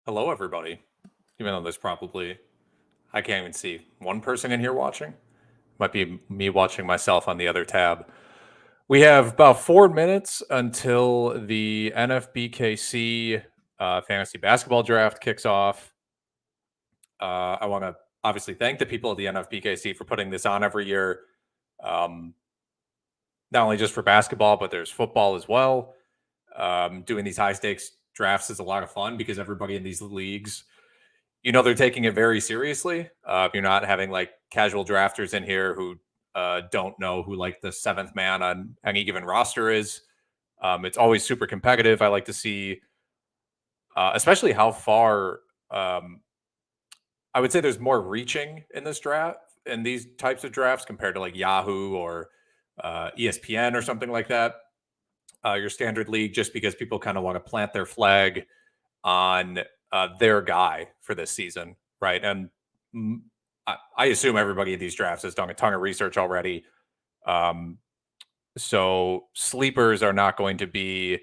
Hello, everybody. Even though there's probably, I can't even see one person in here watching. Might be me watching myself on the other tab. We have about 4 minutes until the NFBKC fantasy basketball draft kicks off. I want to obviously thank the people at the NFBKC for putting this on every year. Not only just for basketball, but there's football as well. Doing these high stakes drafts is a lot of fun because everybody in these leagues, they're taking it very seriously. You're not having like casual drafters in here who don't know who like the seventh man on any given roster is. It's always super competitive. I like to see, especially how far. I would say there's more reaching in this draft, in these types of drafts, compared to like Yahoo or ESPN or something like that. Your standard league, just because people kind of want to plant their flag on their guy for this season, right? And I assume everybody in these drafts has done a ton of research already. So sleepers are not going to be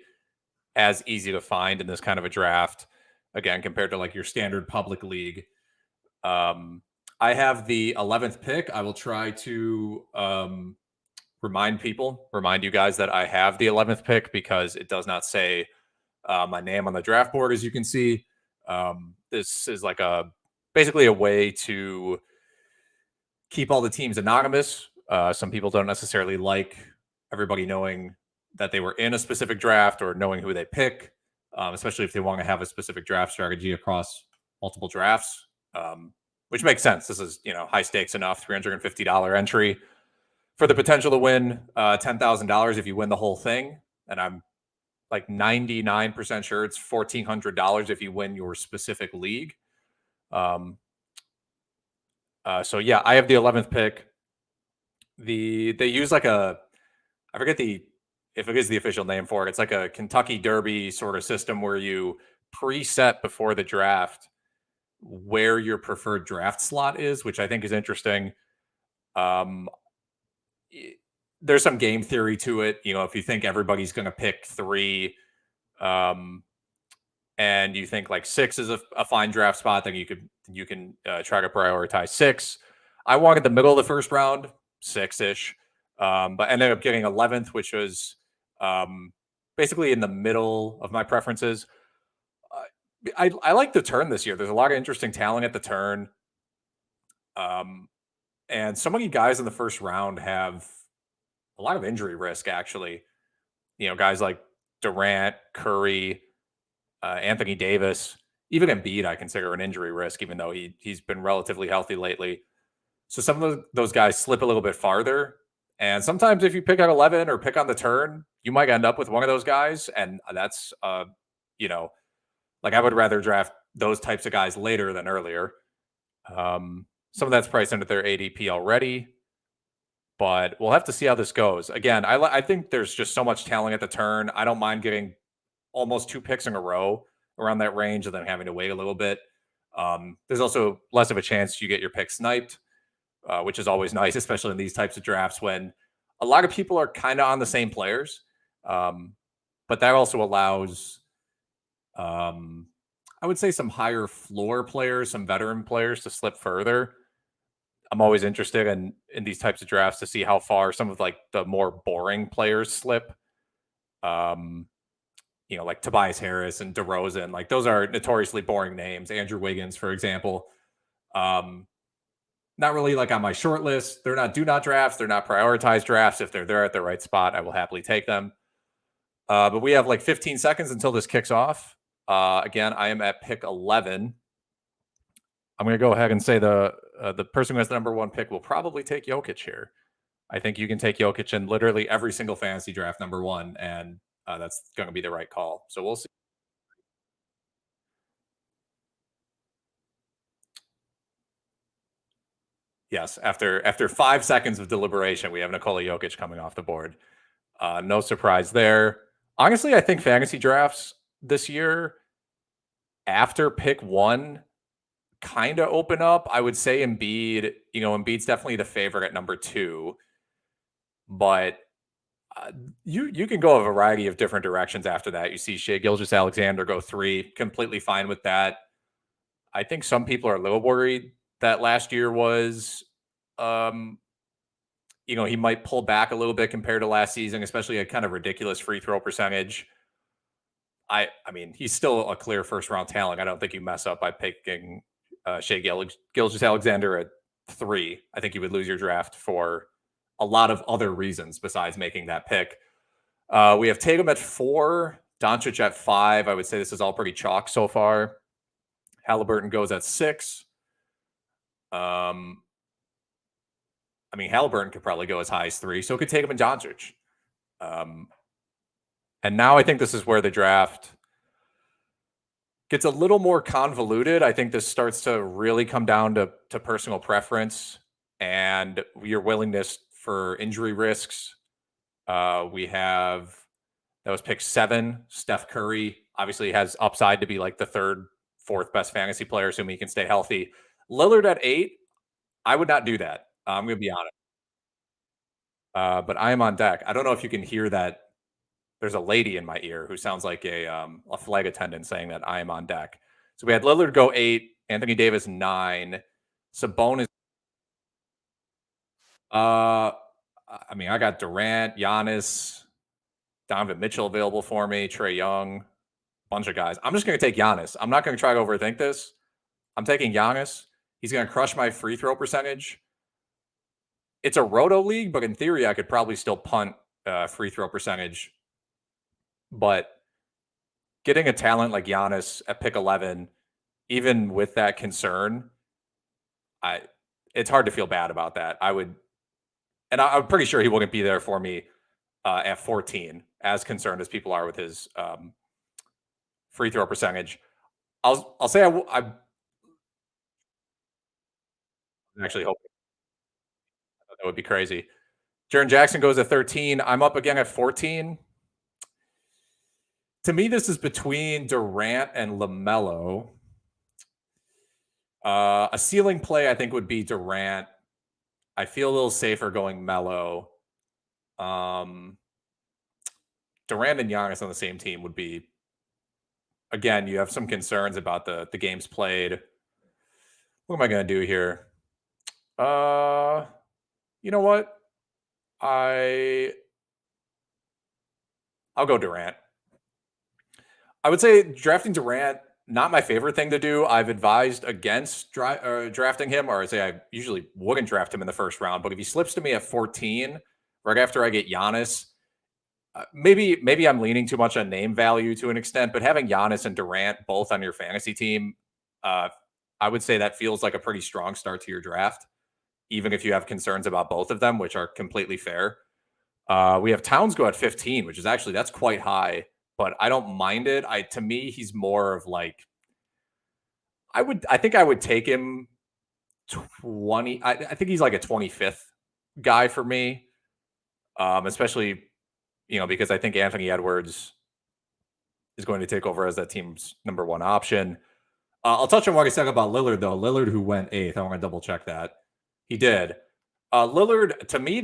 as easy to find in this kind of a draft, again, compared to like your standard public league. I have the 11th pick. I will try to remind you guys that I have the 11th pick because it does not say my name on the draft board, as you can see. This is like basically a way to keep all the teams anonymous. Some people don't necessarily like everybody knowing that they were in a specific draft or knowing who they pick, especially if they want to have a specific draft strategy across multiple drafts, which makes sense. This is, high stakes enough, $350 entry for the potential to win $10,000 if you win the whole thing. And I'm like 99% sure it's $1,400 if you win your specific league. So yeah, I have the 11th pick. They use like I forget if it is the official name for it. It's like a Kentucky Derby sort of system where you preset before the draft where your preferred draft slot is, which I think is interesting. There's some game theory to it. If you think everybody's going to pick 3, and you think like 6 is a fine draft spot, then you can try to prioritize 6. I wanted the middle of the first round, 6-ish, but ended up getting 11th, which was basically in the middle of my preferences. I like the turn this year. There's a lot of interesting talent at the turn. And so many guys in the first round have a lot of injury risk, actually. Guys like Durant, Curry, Anthony Davis, even Embiid, I consider an injury risk, even though he's been relatively healthy lately. So some of those guys slip a little bit farther. And sometimes if you pick at 11 or pick on the turn, you might end up with one of those guys. And that's, like I would rather draft those types of guys later than earlier. Some of that's priced into their ADP already, but we'll have to see how this goes. Again, I think there's just so much talent at the turn. I don't mind getting almost 2 picks in a row around that range and then having to wait a little bit. There's also less of a chance you get your pick sniped, which is always nice, especially in these types of drafts when a lot of people are kind of on the same players. But that also allows, I would say, some higher floor players, some veteran players to slip further. I'm always interested in these types of drafts to see how far some of like the more boring players slip. Like Tobias Harris and DeRozan, like those are notoriously boring names. Andrew Wiggins, for example. Not really like on my short list. They're not do not drafts. They're not prioritized drafts. If they're there at the right spot, I will happily take them. But we have like 15 seconds until this kicks off. Again, I am at pick 11. I'm going to go ahead and say the person who has the number 1 pick will probably take Jokic here. I think you can take Jokic in literally every single fantasy draft number 1, and that's going to be the right call. So we'll see. Yes, after 5 seconds of deliberation, we have Nikola Jokic coming off the board. No surprise there. Honestly, I think fantasy drafts this year after pick 1 kind of open up. I would say Embiid, Embiid's definitely the favorite at number 2, but you can go a variety of different directions after that. You see Shai Gilgeous-Alexander go 3, completely fine with that. I think some people are a little worried that last year was, um, he might pull back a little bit compared to last season, especially a kind of ridiculous free throw percentage. I mean, he's still a clear first round talent. I don't think you mess up by picking Shea Gilgeous-Alexander at 3. I think you would lose your draft for a lot of other reasons besides making that pick. We have Tatum at 4, Doncic at 5. I would say this is all pretty chalk so far. Halliburton goes at 6. I mean, Halliburton could probably go as high as 3, so it could take him and Doncic. And now I think this is where the draft gets a little more convoluted. I think this starts to really come down to personal preference and your willingness for injury risks. We have, that was pick 7, Steph Curry. Obviously has upside to be like the 3rd, 4th best fantasy player, assuming he can stay healthy. Lillard at 8, I would not do that. I'm going to be honest. But I am on deck. I don't know if you can hear that. There's a lady in my ear who sounds like a flight attendant saying that I am on deck. So we had Lillard go 8, Anthony Davis 9, Sabonis. I mean, I got Durant, Giannis, Donovan Mitchell available for me, Trae Young, bunch of guys. I'm just going to take Giannis. I'm not going to try to overthink this. I'm taking Giannis. He's going to crush my free throw percentage. It's a roto league, but in theory, I could probably still punt free throw percentage. But getting a talent like Giannis at pick 11, even with that concern, it's hard to feel bad about that. I'm pretty sure he wouldn't be there for me at 14, as concerned as people are with his free throw percentage. I'll say I'm actually hoping that would be crazy. Jaren Jackson goes at 13. I'm up again at 14. To me, this is between Durant and LaMelo. A ceiling play, I think, would be Durant. I feel a little safer going Melo. Durant and Giannis on the same team would be, again, you have some concerns about the games played. What am I going to do here? You know what? I'll go Durant. I would say drafting Durant, not my favorite thing to do. I've advised against drafting him, or I say I usually wouldn't draft him in the first round. But if he slips to me at 14, right after I get Giannis, maybe I'm leaning too much on name value to an extent. But having Giannis and Durant both on your fantasy team, I would say that feels like a pretty strong start to your draft, even if you have concerns about both of them, which are completely fair. We have Towns go at 15, which is actually, that's quite high, but I don't mind it. To me, he's more of like, I think I would take him 20. I think he's like a 25th guy for me. Especially, because I think Anthony Edwards is going to take over as that team's number 1 option. I'll touch on what I said about Lillard, though. Lillard, who went 8th, I want to double check that. He did. Lillard, to me,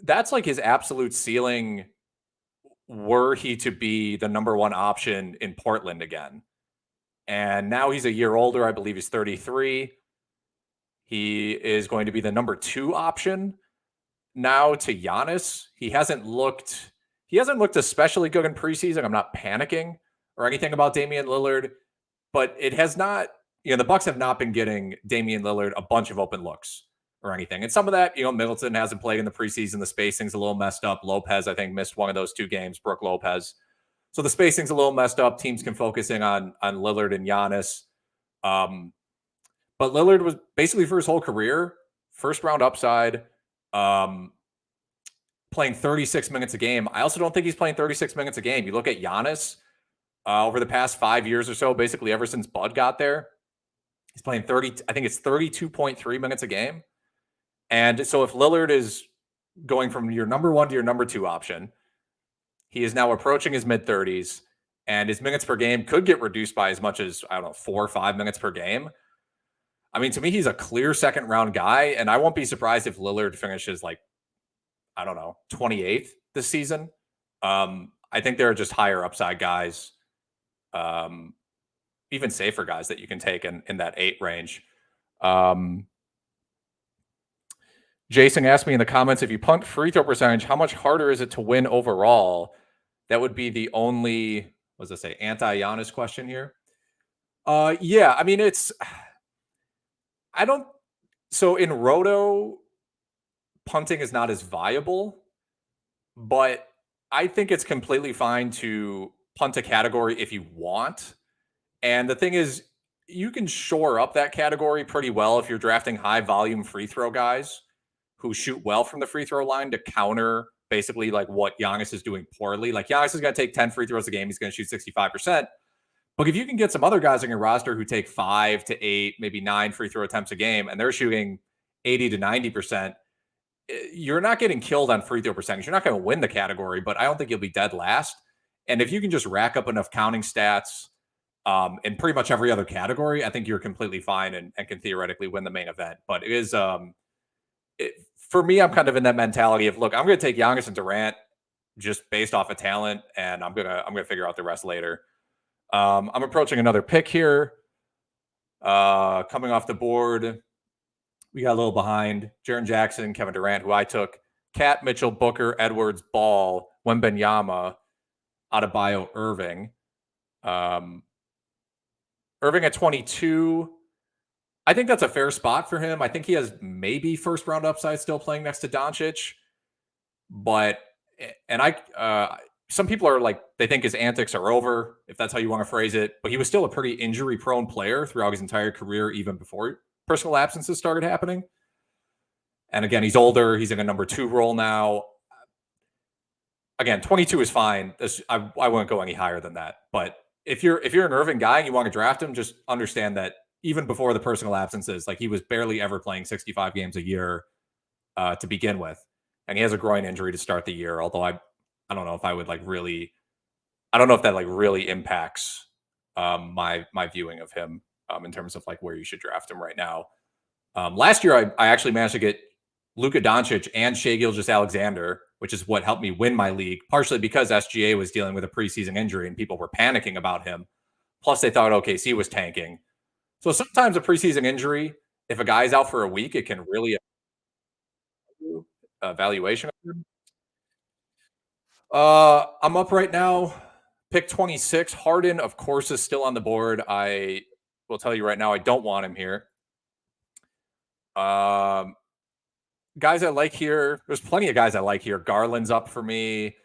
that's like his absolute ceiling were he to be the number 1 option in Portland again. And now he's a year older. I believe he's 33. He is going to be the number 2 option now to Giannis. He hasn't looked especially good in preseason. I'm not panicking or anything about Damian Lillard, but it has not, the Bucks have not been getting Damian Lillard a bunch of open looks or anything. And some of that, Middleton hasn't played in the preseason. The spacing's a little messed up. Lopez, I think, missed one of those 2 games, Brooke Lopez. So the spacing's a little messed up. Teams can focus in on Lillard and Giannis. But Lillard was basically for his whole career, first round upside, playing 36 minutes a game. I also don't think he's playing 36 minutes a game. You look at Giannis over the past 5 years or so, basically ever since Bud got there, he's playing 32.3 minutes a game. And so if Lillard is going from your number 1 to your number 2 option, he is now approaching his mid-30s, and his minutes per game could get reduced by as much as, 4 or 5 minutes per game. I mean, to me, he's a clear second-round guy, and I won't be surprised if Lillard finishes 28th this season. I think there are just higher upside guys even safer guys that you can take in that 8 range. Um, Jason asked me in the comments, if you punt free throw percentage, how much harder is it to win overall? That would be the only, what does it say, anti-Giannis question here. Yeah, I mean, I don't, so in Roto, punting is not as viable, but I think it's completely fine to punt a category if you want. And the thing is, you can shore up that category pretty well if you're drafting high volume free throw guys who shoot well from the free throw line to counter basically like what Giannis is doing poorly. Like Giannis is going to take 10 free throws a game. He's going to shoot 65%. But if you can get some other guys on your roster who take 5 to 8, maybe 9 free throw attempts a game, and they're shooting 80 to 90%, you're not getting killed on free throw percentage. You're not going to win the category, but I don't think you'll be dead last. And if you can just rack up enough counting stats in pretty much every other category, I think you're completely fine and can theoretically win the main event. But it is, for me, I'm kind of in that mentality of, look, I'm going to take Giannis and Durant just based off of talent, and I'm gonna figure out the rest later. I'm approaching another pick here. Coming off the board, we got a little behind. Jaren Jackson, Kevin Durant, who I took. Cat, Mitchell, Booker, Edwards, Ball, Wembanyama, Adebayo, Irving. Irving at 22. I think that's a fair spot for him. I think he has maybe first round upside still playing next to Doncic. But, and some people are like, they think his antics are over, if that's how you want to phrase it. But he was still a pretty injury prone player throughout his entire career, even before personal absences started happening. And again, he's older. He's in a number 2 role now. Again, 22 is fine. I wouldn't go any higher than that. But if you're an Irving guy and you want to draft him, just understand that even before the personal absences, like he was barely ever playing 65 games a year to begin with. And he has a groin injury to start the year. Although I don't know if I would I don't know if that like really impacts my viewing of him in terms of like where you should draft him right now. Last year, I actually managed to get Luka Doncic and Shai Gilgeous-Alexander, which is what helped me win my league, partially because SGA was dealing with a preseason injury and people were panicking about him. Plus, they thought OKC was tanking. So sometimes a preseason injury, if a guy's out for a week, it can really affect valuation of him. I'm up right now. Pick 26. Harden, of course, is still on the board. I will tell you right now, I don't want him here. Guys I like here. There's plenty of guys I like here. Garland's up for me.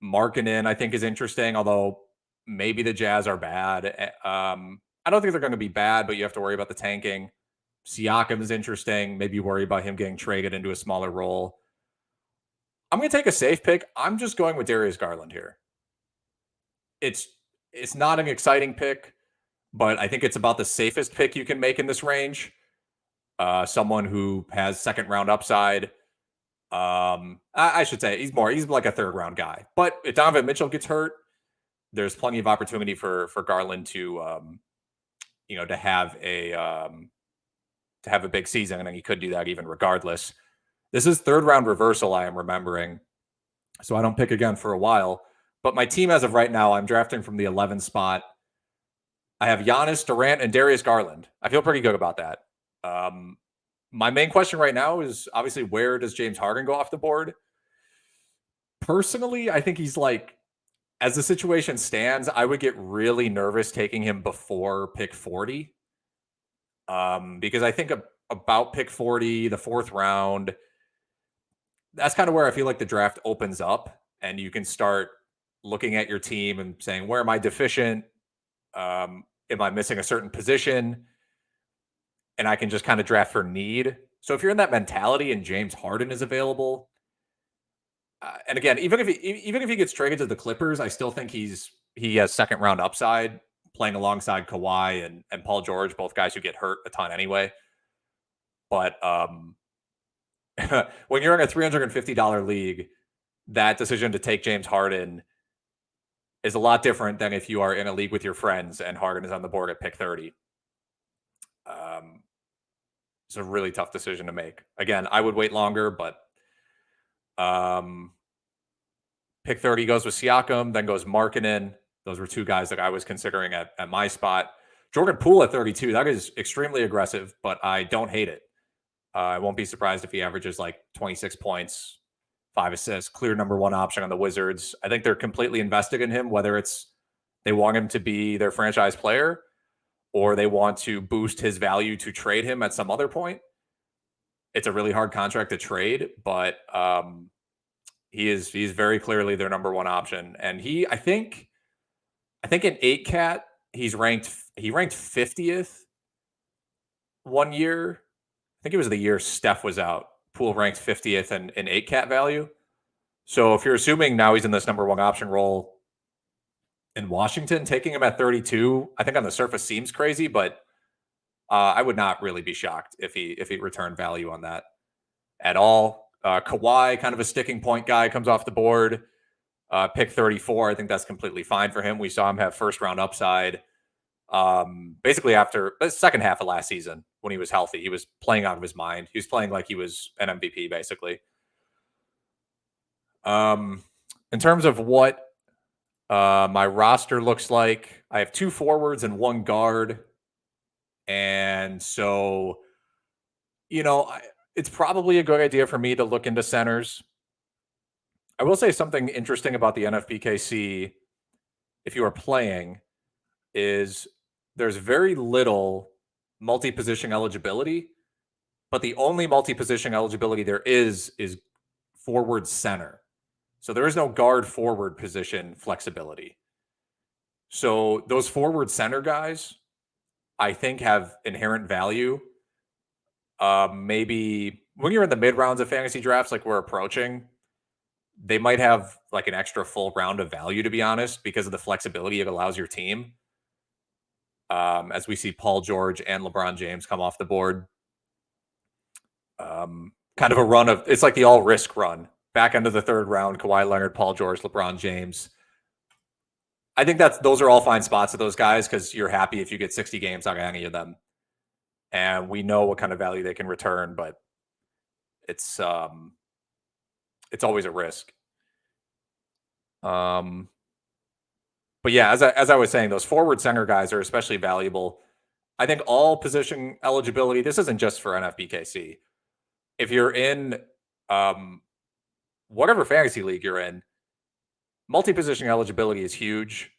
Markkanen, I think, is interesting, although maybe the Jazz are bad. I don't think they're going to be bad, but you have to worry about the tanking. Siakam is interesting. Maybe you worry about him getting traded into a smaller role. I'm going to take a safe pick. I'm just going with Darius Garland here. It's not an exciting pick, but I think it's about the safest pick you can make in this range. Someone who has second round upside. I should say he's like a third round guy. But if Donovan Mitchell gets hurt, there's plenty of opportunity for Garland to to have a big season, and then he could do that even regardless. This is third round reversal, I am remembering, so I don't pick again for a while. But my team as of right now, I'm drafting from the 11 spot. I have Giannis, Durant, and Darius Garland. I feel pretty good about that. My main question right now is obviously, where does James Harden go off the board? Personally, I think he's like, as the situation stands, I would get really nervous taking him before pick 40. Because I think about pick 40, the 4th round, that's kind of where I feel like the draft opens up and you can start looking at your team and saying, where am I deficient? Am I missing a certain position? And I can just kind of draft for need. So if you're in that mentality and James Harden is available, and again, even if he gets traded to the Clippers, I still think he has second round upside playing alongside Kawhi and Paul George, both guys who get hurt a ton anyway. But when you're in a $350 league, that decision to take James Harden is a lot different than if you are in a league with your friends and Harden is on the board at pick 30. It's a really tough decision to make. Again, I would wait longer, but pick 30 goes with Siakam, then goes Markkanen, Those were two guys that I was considering at my spot. Jordan Poole at 32, that is extremely aggressive, but I don't hate it. I won't be surprised if he averages like 26 points, 5 assists, clear number one option on the Wizards. I think they're completely invested in him, whether it's they want him to be their franchise player or they want to boost his value to trade him at some other point. It's a really hard contract to trade, but he's very clearly their number one option. And I think in 8-cat, he ranked 50th one year. I think it was the year Steph was out. Poole ranked 50th in 8-cat value. So if you're assuming now he's in this number one option role in Washington, taking him at 32, I think on the surface seems crazy, but I would not really be shocked if he returned value on that at all. Kawhi, kind of a sticking point guy, comes off the board. Pick 34. I think that's completely fine for him. We saw him have first round upside. Basically after the second half of last season when he was healthy, he was playing out of his mind. He was playing like he was an MVP basically. In terms of what my roster looks like, I have 2 forwards and 1 guard. And so, it's probably a good idea for me to look into centers. I will say something interesting about the NFBKC, if you are playing, is there's very little multi-position eligibility, but the only multi-position eligibility there is forward center. So there is no guard forward position flexibility. So those forward center guys, I think, have inherent value. Maybe when you're in the mid rounds of fantasy drafts, like we're approaching, they might have like an extra full round of value, to be honest, because of the flexibility it allows your team. As we see Paul George and LeBron James come off the board. Kind of a run of, it's like the all risk run. Back end of the third round, Kawhi Leonard, Paul George, LeBron James. I think those are all fine spots of those guys because you're happy if you get 60 games out of any of them. And we know what kind of value they can return, but it's always a risk. But yeah, as I was saying, those forward center guys are especially valuable. I think all position eligibility, this isn't just for NFBKC. If you're in whatever fantasy league you're in, multi-position eligibility is huge.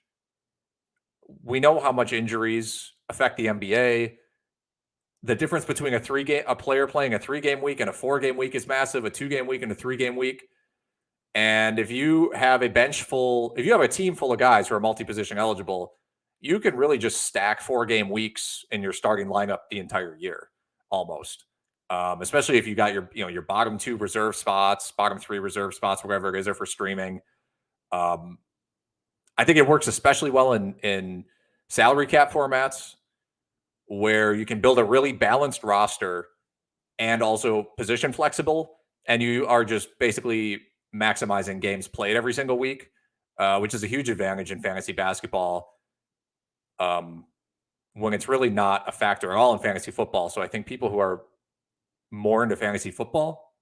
We know how much injuries affect the NBA. The difference between a player playing a 3-game week and a 4-game week is massive. A 2-game week and a 3-game week. And if you have a team full of guys who are multi-position eligible, you can really just stack 4-game weeks in your starting lineup the entire year, almost. Especially if you got your bottom 2 reserve spots, bottom 3 reserve spots, whatever it is, or for streaming. I think it works especially well in salary cap formats where you can build a really balanced roster and also position flexible, and you are just basically maximizing games played every single week, which is a huge advantage in fantasy basketball when it's really not a factor at all in fantasy football. So I think people who are more into fantasy football,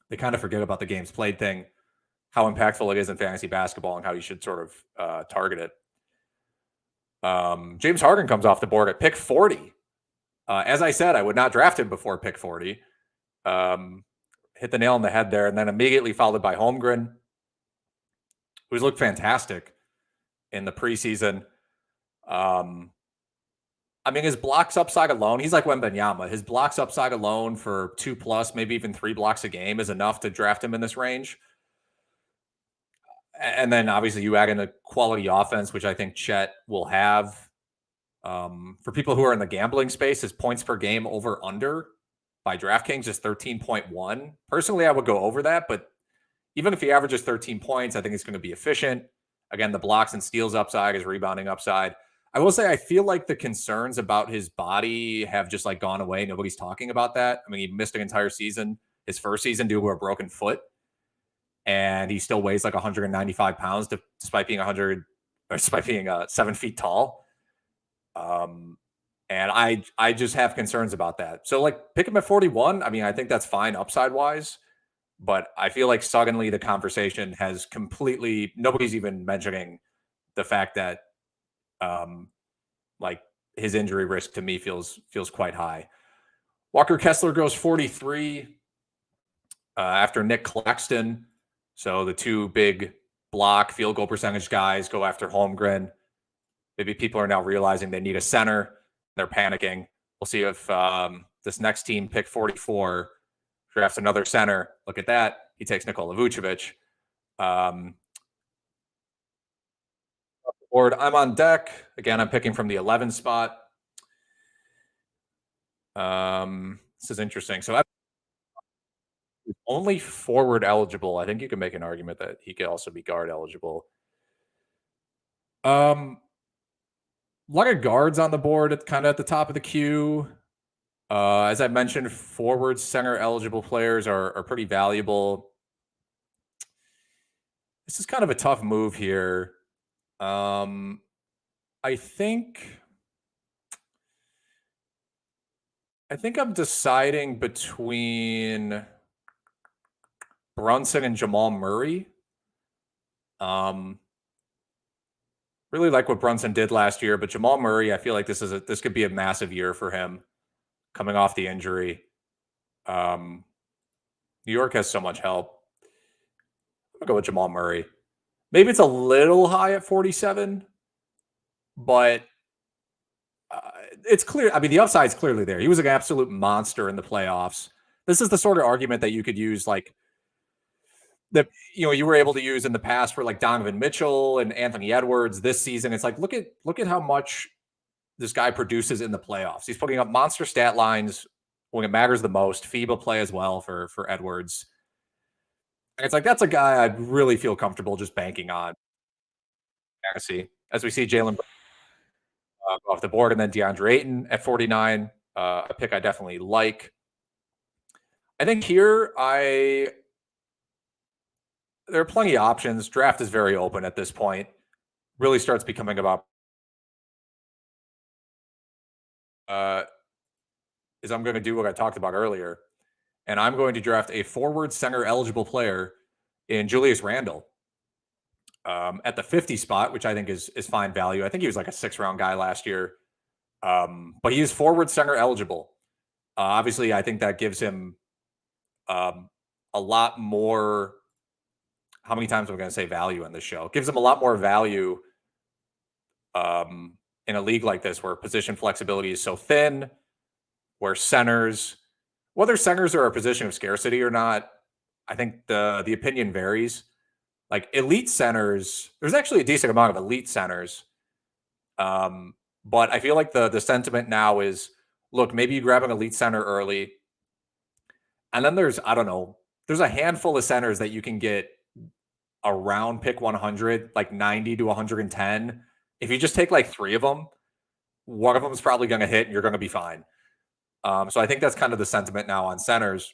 they kind of forget about the games played thing, how impactful it is in fantasy basketball and how you should sort of target it. James Harden comes off the board at pick 40. As I said, I would not draft him before pick 40. Hit the nail on the head there, and then immediately followed by Holmgren, who's looked fantastic in the preseason. I mean, his blocks upside alone, he's like Wembanyama. His blocks upside alone for 2+, maybe even 3 blocks a game is enough to draft him in this range. And then obviously you add in a quality offense, which I think Chet will have. For people who are in the gambling space, his points per game over under by DraftKings is 13.1. Personally, I would go over that, but even if he averages 13 points, I think it's going to be efficient. Again, the blocks and steals upside, his rebounding upside. I will say I feel like the concerns about his body have just like gone away. Nobody's talking about that. I mean, he missed an entire season, his first season, due to a broken foot. And he still weighs like 195 pounds despite being 7 feet tall. And I just have concerns about that. So like pick him at 41. I mean, I think that's fine upside wise, but I feel like suddenly the conversation has completely, nobody's even mentioning the fact that like his injury risk to me feels quite high. Walker Kessler goes 43 after Nick Claxton. So the two big block field goal percentage guys go after Holmgren. Maybe people are now realizing they need a center. They're panicking. We'll see if this next team, pick 44, drafts another center. Look at that. He takes Nikola Vucevic. Board, I'm on deck. Again, I'm picking from the 11 spot. This is interesting. So only forward eligible. I think you can make an argument that he could also be guard eligible. A lot of guards on the board at kind of at the top of the queue. As I mentioned, forward center eligible players are pretty valuable. This is kind of a tough move here. I think I'm deciding between Brunson and Jamal Murray. Really like what Brunson did last year, but Jamal Murray, I feel like this could be a massive year for him coming off the injury. New York has so much help. I'm gonna go with Jamal Murray. Maybe it's a little high at 47, but it's clear. I mean, the upside's clearly there. He was an absolute monster in the playoffs. This is the sort of argument that you could use, like that you were able to use in the past for like Donovan Mitchell and Anthony Edwards this season. It's like look at how much this guy produces in the playoffs. He's putting up monster stat lines when it matters the most. FIBA play as well for Edwards. And it's like that's a guy I really feel comfortable just banking on. As we see Jalen off the board, and then DeAndre Ayton at 49, a pick I definitely like. I think here there are plenty of options. Draft is very open at this point. Really starts becoming about is I'm going to do what I talked about earlier, and I'm going to draft a forward center eligible player in Julius Randle at the 50 spot, which I think is fine value. I think he was like a 6th-round guy last year, but he is forward center eligible. Obviously, I think that gives him a lot more. How many times am I going to say value in this show? It gives him a lot more value in a league like this where position flexibility is so thin, where centers, whether centers are a position of scarcity or not, I think the opinion varies. Like elite centers, there's actually a decent amount of elite centers. But I feel like the sentiment now is, look, maybe you grab an elite center early. And then there's a handful of centers that you can get around pick 100, like 90 to 110. If you just take like 3 of them, one of them is probably going to hit and you're going to be fine. So I think that's kind of the sentiment now on centers.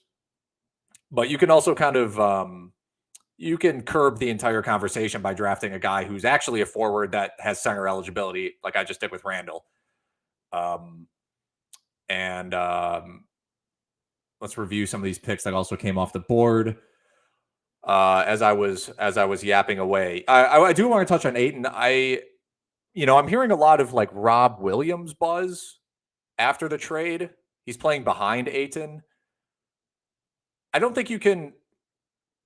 But you can also kind of you can curb the entire conversation by drafting a guy who's actually a forward that has center eligibility, like I just did with Randall. Let's review some of these picks that also came off the board. As I was yapping away, I do want to touch on Ayton. I'm hearing a lot of like Rob Williams buzz after the trade. He's playing behind Ayton. I don't think you can,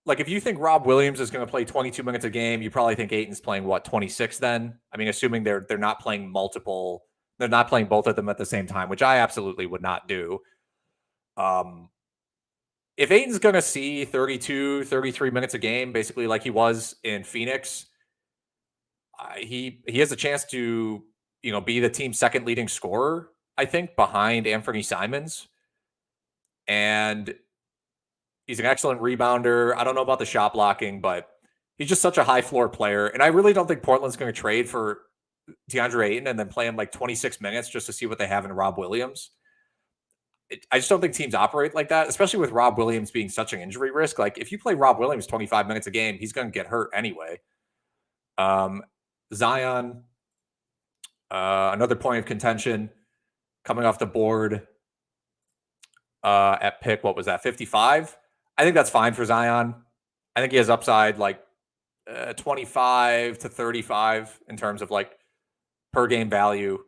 like, if you think Rob Williams is going to play 22 minutes a game, you probably think Ayton's playing 26 then. I mean, assuming they're not playing multiple, they're not playing both of them at the same time, which I absolutely would not do. If Ayton's going to see 32, 33 minutes a game, basically like he was in Phoenix, he has a chance to, be the team's second leading scorer, I think, behind Anthony Simons. And he's an excellent rebounder. I don't know about the shot blocking, but he's just such a high floor player. And I really don't think Portland's going to trade for DeAndre Ayton and then play him like 26 minutes just to see what they have in Rob Williams. I just don't think teams operate like that, especially with Rob Williams being such an injury risk. Like if you play Rob Williams 25 minutes a game, he's going to get hurt anyway. Zion, another point of contention coming off the board at pick, what was that, 55? I think that's fine for Zion. I think he has upside. Like 25 to 35 in terms of like per game value.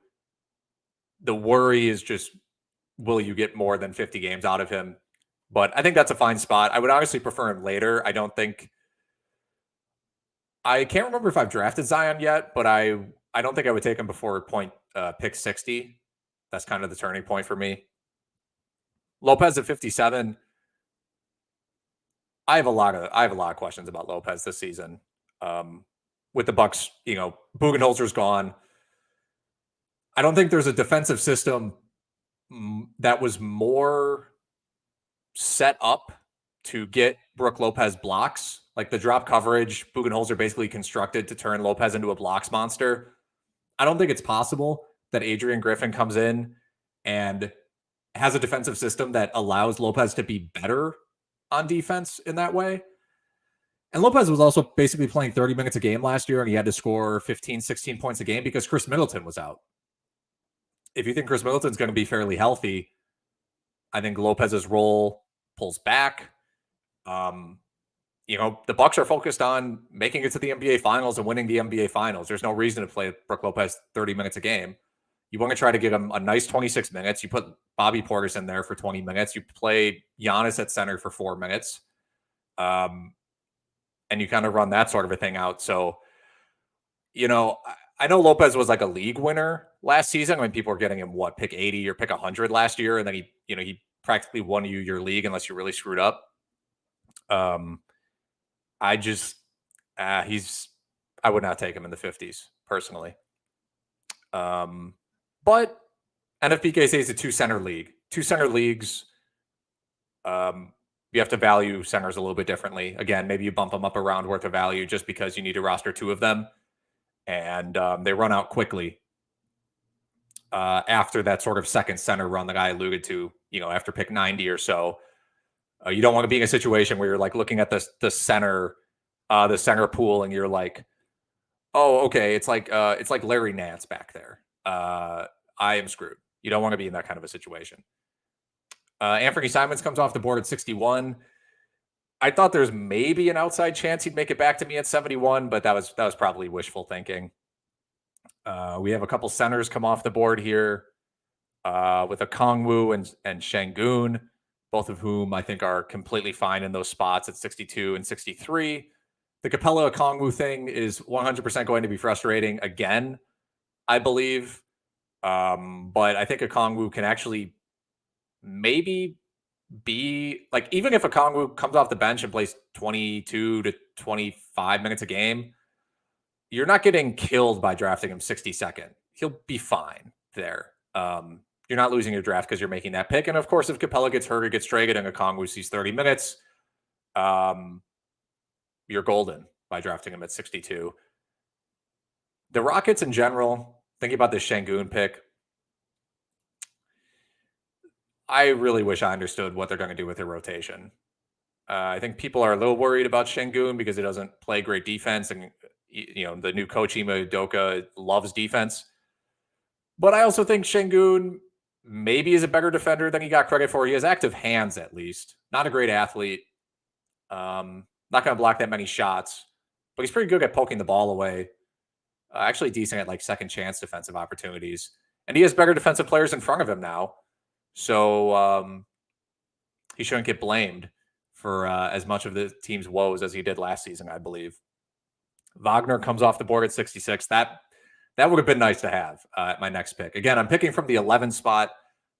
The worry is just, will you get more than 50 games out of him? But I think that's a fine spot. I would honestly prefer him later. I can't remember if I've drafted Zion yet, but I don't think I would take him before pick 60. That's kind of the turning point for me. Lopez at 57. I have a lot of questions about Lopez this season. With the Bucks, Budenholzer's gone. I don't think there's a defensive system that was more set up to get Brook Lopez blocks. Like the drop coverage, Budenholzer basically constructed to turn Lopez into a blocks monster. I don't think it's possible that Adrian Griffin comes in and has a defensive system that allows Lopez to be better on defense in that way. And Lopez was also basically playing 30 minutes a game last year, and he had to score 15, 16 points a game because Chris Middleton was out. If you think Chris Middleton's going to be fairly healthy, I think Lopez's role pulls back. The Bucks are focused on making it to the NBA Finals and winning the NBA Finals. There's no reason to play Brook Lopez 30 minutes a game. You want to try to give him a nice 26 minutes. You put Bobby Portis in there for 20 minutes. You play Giannis at center for 4 minutes. And you kind of run that sort of a thing out. So, I know Lopez was like a league winner last season when people were getting him, pick 80 or pick 100 last year. And then he practically won you your league unless you really screwed up. I would not take him in the 50s personally. But NFBKC is a 2-center league. 2-center leagues, you have to value centers a little bit differently. Again, maybe you bump them up a round worth of value just because you need to roster 2 of them. And they run out quickly after that sort of second center run that I alluded to, after pick 90 or so. You don't want to be in a situation where you're like looking at the center pool and you're like, oh, okay, it's like Larry Nance back there. I am screwed. You don't want to be in that kind of a situation. Anthony Simons comes off the board at 61. I thought there's maybe an outside chance he'd make it back to me at 71, but that was probably wishful thinking. We have a couple centers come off the board here with Okongwu and Şengün, both of whom I think are completely fine in those spots at 62 and 63. The Capella Okongwu thing is 100% going to be frustrating again, I believe. But I think Okongwu can actually maybe be like, even if Okongwu comes off the bench and plays 22 to 25 minutes a game, you're not getting killed by drafting him 62nd. He'll be fine there. You're not losing your draft because you're making that pick. And of course, if Capella gets hurt or gets traded and Okongwu sees 30 minutes, you're golden by drafting him at 62. The Rockets in general, thinking about this Şengün pick, I really wish I understood what they're going to do with their rotation. I think people are a little worried about Şengün because he doesn't play great defense, and the new coach Ime Udoka loves defense. But I also think Şengün maybe is a better defender than he got credit for. He has active hands, at least. Not a great athlete. Not going to block that many shots, but he's pretty good at poking the ball away. Actually decent at like second chance defensive opportunities. And he has better defensive players in front of him now. So he shouldn't get blamed for as much of the team's woes as he did last season, I believe. Wagner comes off the board at 66. That would have been nice to have at my next pick. Again, I'm picking from the 11 spot.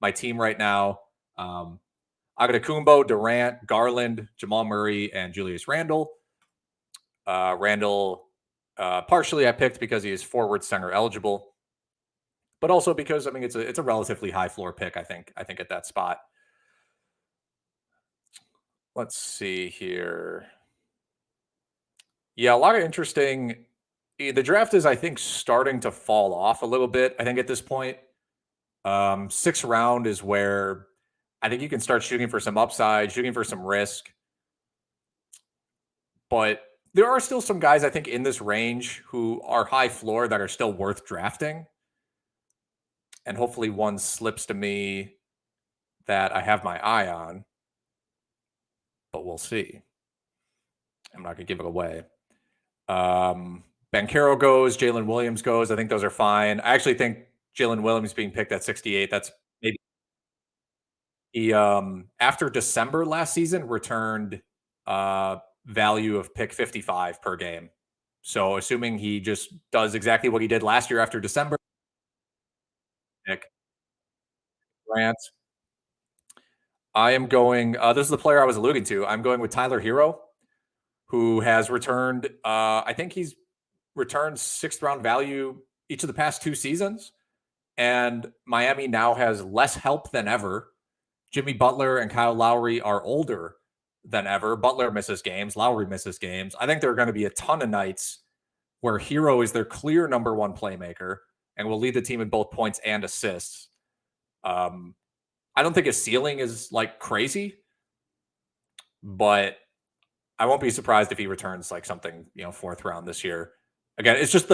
My team right now, Antetokounmpo, Durant, Garland, Jamal Murray, and Julius Randle. Randle, partially I picked because he is forward center eligible, but also because it's a relatively high floor pick. I think at that spot. Let's see here. Yeah, a lot of interesting. The draft is, I think, starting to fall off a little bit. I think at this point, 6th round is where I think you can start shooting for some upside, shooting for some risk. But there are still some guys, I think, in this range who are high floor that are still worth drafting. And hopefully one slips to me that I have my eye on. But we'll see. I'm not going to give it away. Banchero goes, Jalen Williams goes. I think those are fine. I actually think Jalen Williams being picked at 68, that's maybe he, after December last season, returned value of pick 55 per game. So assuming he just does exactly what he did last year after December, pick Grant. I am going. This is the player I was alluding to. I'm going with Tyler Hero, who has returned. I think he's returned sixth round value each of the past 2 seasons. And Miami now has less help than ever. Jimmy Butler and Kyle Lowry are older than ever. Butler misses games. Lowry misses games. I think there are going to be a ton of nights where Hero is their clear number one playmaker and will lead the team in both points and assists. I don't think his ceiling is like crazy, but I won't be surprised if he returns like something, fourth round this year. Again, it's just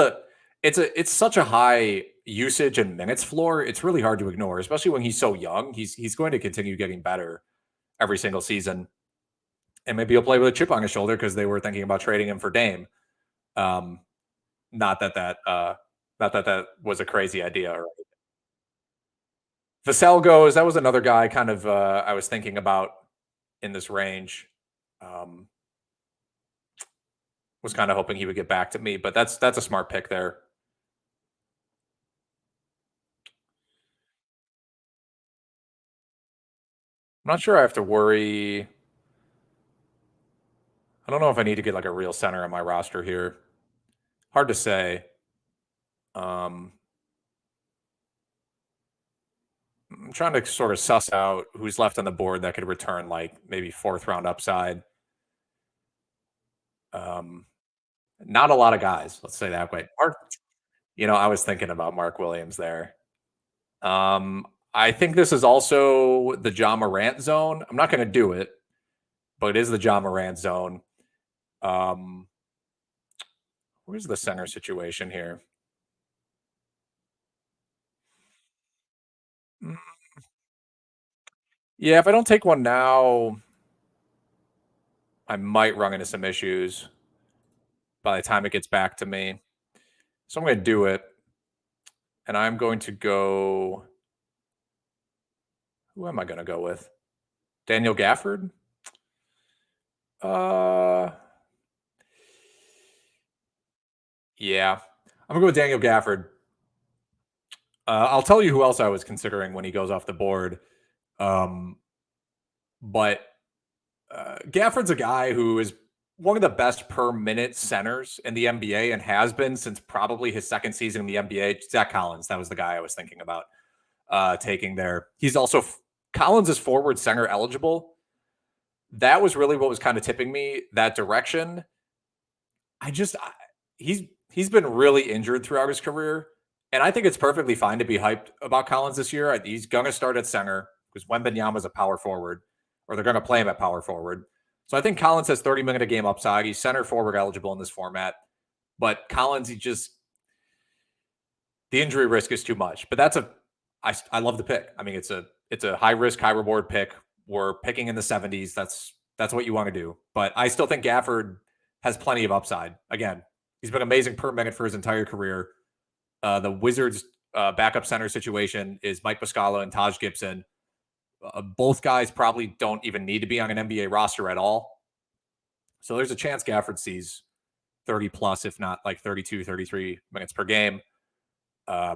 it's such a high usage and minutes floor. It's really hard to ignore, especially when he's so young. He's going to continue getting better every single season. And maybe he'll play with a chip on his shoulder because they were thinking about trading him for Dame. Not that was a crazy idea. Vassell goes. That was another guy kind of I was thinking about in this range. Was kind of hoping he would get back to me, but that's a smart pick there. I'm not sure I have to worry. I don't know if I need to get like a real center on my roster here. Hard to say. I'm trying to sort of suss out who's left on the board that could return like maybe fourth round upside. Not a lot of guys, let's say that way. I was thinking about Mark Williams there. I think this is also the Ja Morant zone. I'm not going to do it, but it is the Ja Morant zone. Where's the center situation here? Yeah, if I don't take one now, I might run into some issues by the time it gets back to me. So I'm going to do it. And I'm going to go. Who am I going to go with? Daniel Gafford? Yeah. I'm going to go with Daniel Gafford. I'll tell you who else I was considering when he goes off the board. But Gafford's a guy who is one of the best per minute centers in the NBA and has been since probably his second season in the NBA. Zach Collins, that was the guy I was thinking about taking there. He's also Collins is forward center eligible. That was really what was kind of tipping me that direction. He's been really injured throughout his career, and I think it's perfectly fine to be hyped about Collins this year. He's going to start at center because Wembanyama's a power forward, or they're going to play him at power forward. So I think Collins has 30-minute a game upside. He's center forward eligible in this format. But Collins, the injury risk is too much. But I love the pick. I mean, it's a high risk, high reward pick. We're picking in the 70s. That's what you want to do. But I still think Gafford has plenty of upside. Again, he's been amazing per minute for his entire career. The Wizards backup center situation is Mike Muscala and Taj Gibson. Both guys probably don't even need to be on an NBA roster at all. So there's a chance Gafford sees 30 plus, if not like 32, 33 minutes per game. I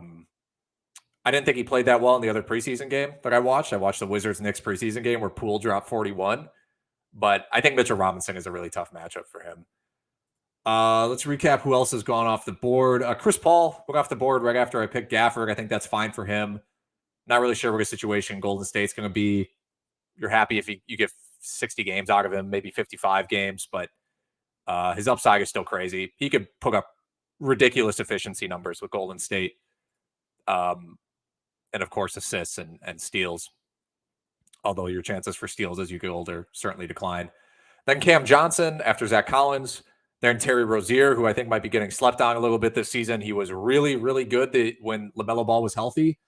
didn't think he played that well in the other preseason game that I watched. I watched the Wizards-Knicks preseason game where Poole dropped 41. But I think Mitchell Robinson is a really tough matchup for him. Let's recap who else has gone off the board. Chris Paul went off the board right after I picked Gafford. I think that's fine for him. Not really sure what his situation Golden State's going to be. You're happy if you get 60 games out of him, maybe 55 games, but his upside is still crazy. He could put up ridiculous efficiency numbers with Golden State. And of course, assists and steals. Although your chances for steals as you get older certainly decline. Then Cam Johnson after Zach Collins. Then Terry Rozier, who I think might be getting slept on a little bit this season. He was really, really good when LaMelo Ball was healthy.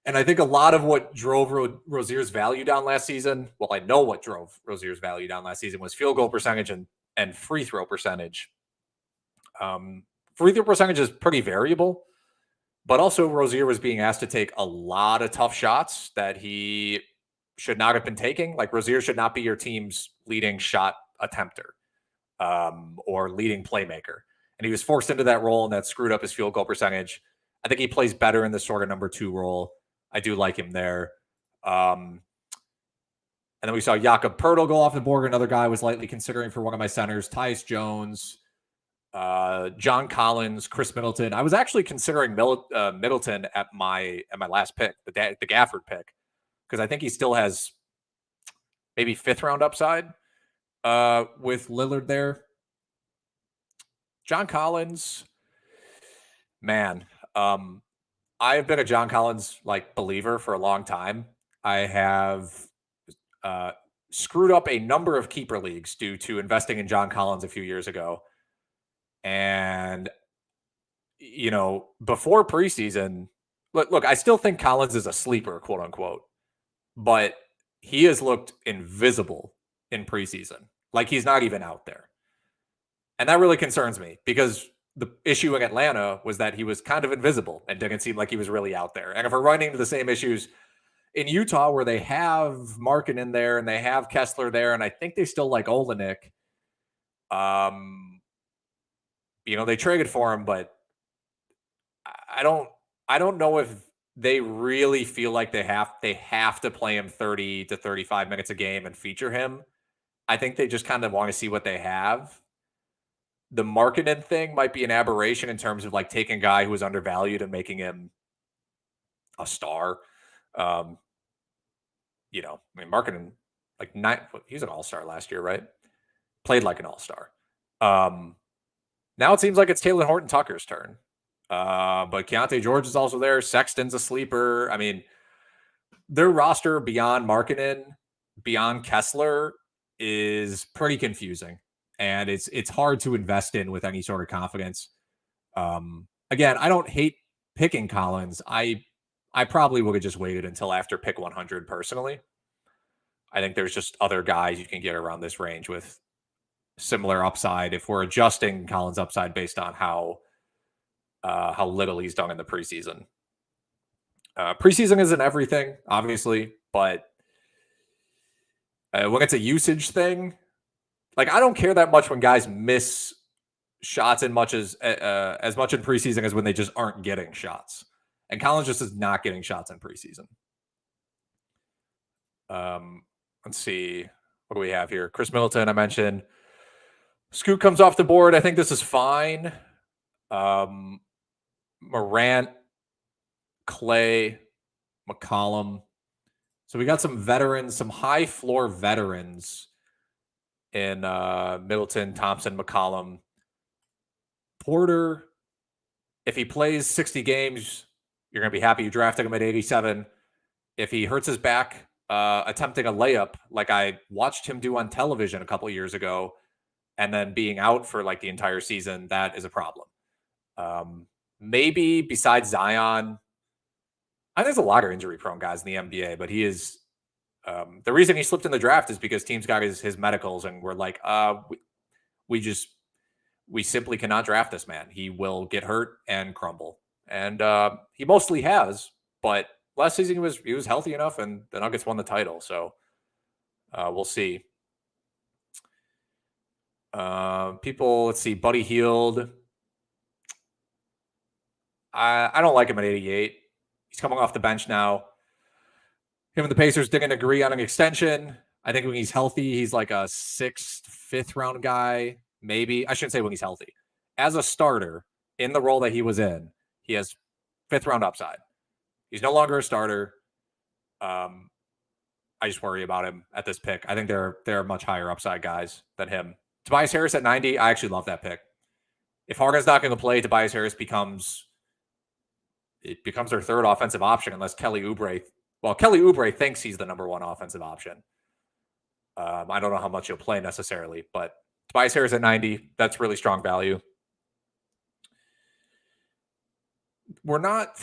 And I think a lot of what drove Rozier's value down last season, well, I know what drove Rozier's value down last season was field goal percentage and free throw percentage. Free throw percentage is pretty variable, but also Rozier was being asked to take a lot of tough shots that he should not have been taking. Like Rozier should not be your team's leading shot attempter or leading playmaker. And he was forced into that role, and that screwed up his field goal percentage. I think he plays better in the sort of number 2 role. I do like him there. And then we saw Jakob Poeltl go off the board. Another guy I was lightly considering for one of my centers. Tyus Jones, John Collins, Chris Middleton. I was actually considering Middleton at my last pick, the Gafford pick, because I think he still has maybe 5th round upside with Lillard there. John Collins, man, I have been a John Collins believer for a long time. I have screwed up a number of keeper leagues due to investing in John Collins a few years ago. And, before preseason, look, I still think Collins is a sleeper, quote unquote, but he has looked invisible in preseason. Like he's not even out there. And that really concerns me because the issue in Atlanta was that he was kind of invisible and didn't seem like he was really out there. And if we're running into the same issues in Utah where they have Markin in there and they have Kessler there, and I think they still like Olenek, they traded for him, but I don't know if they really feel like they have to play him 30 to 35 minutes a game and feature him. I think they just kind of want to see what they have. The Markkanen thing might be an aberration in terms of taking a guy who was undervalued and making him a star. Markkanen, he was an all-star last year, right? Played like an all-star. Now it seems like it's Talen Horton-Tucker's turn. But Keontae George is also there. Sexton's a sleeper. I mean, their roster beyond Markkanen, beyond Kessler is pretty confusing. And it's hard to invest in with any sort of confidence. Again, I don't hate picking Collins. I probably would have just waited until after pick 100 personally. I think there's just other guys you can get around this range with similar upside if we're adjusting Collins' upside based on how little he's done in the preseason. Preseason isn't everything, obviously, but when it's a usage thing, I don't care that much when guys miss shots as much in preseason as when they just aren't getting shots. And Collins just is not getting shots in preseason. Let's see. What do we have here? Chris Middleton, I mentioned. Scoot comes off the board. I think this is fine. Morant, Clay, McCollum. So we got some veterans, some high floor veterans in Middleton, Thompson, McCollum. Porter, if he plays 60 games, you're going to be happy you drafted him at 87. If he hurts his back attempting a layup like I watched him do on television a couple of years ago and then being out for the entire season, that is a problem. Maybe besides Zion, I think there's a lot of injury-prone guys in the NBA, but he is the reason he slipped in the draft is because teams got his medicals and were like, we simply cannot draft this man. He will get hurt and crumble. And he mostly has, but last season he was healthy enough, and the Nuggets won the title. So we'll see. Let's see, Buddy Hield. I don't like him at 88. He's coming off the bench now. Him and the Pacers didn't agree on an extension. I think when he's healthy, he's like a 6th, 5th round guy. Maybe. I shouldn't say when he's healthy. As a starter in the role that he was in, he has 5th round upside. He's no longer a starter. I just worry about him at this pick. I think there are much higher upside guys than him. Tobias Harris at 90, I actually love that pick. If Harden's not going to play, Tobias Harris becomes their 3rd offensive option unless Kelly Oubre thinks he's the number 1 offensive option. I don't know how much he'll play necessarily, but Tobias Harris at 90, that's really strong value. We're not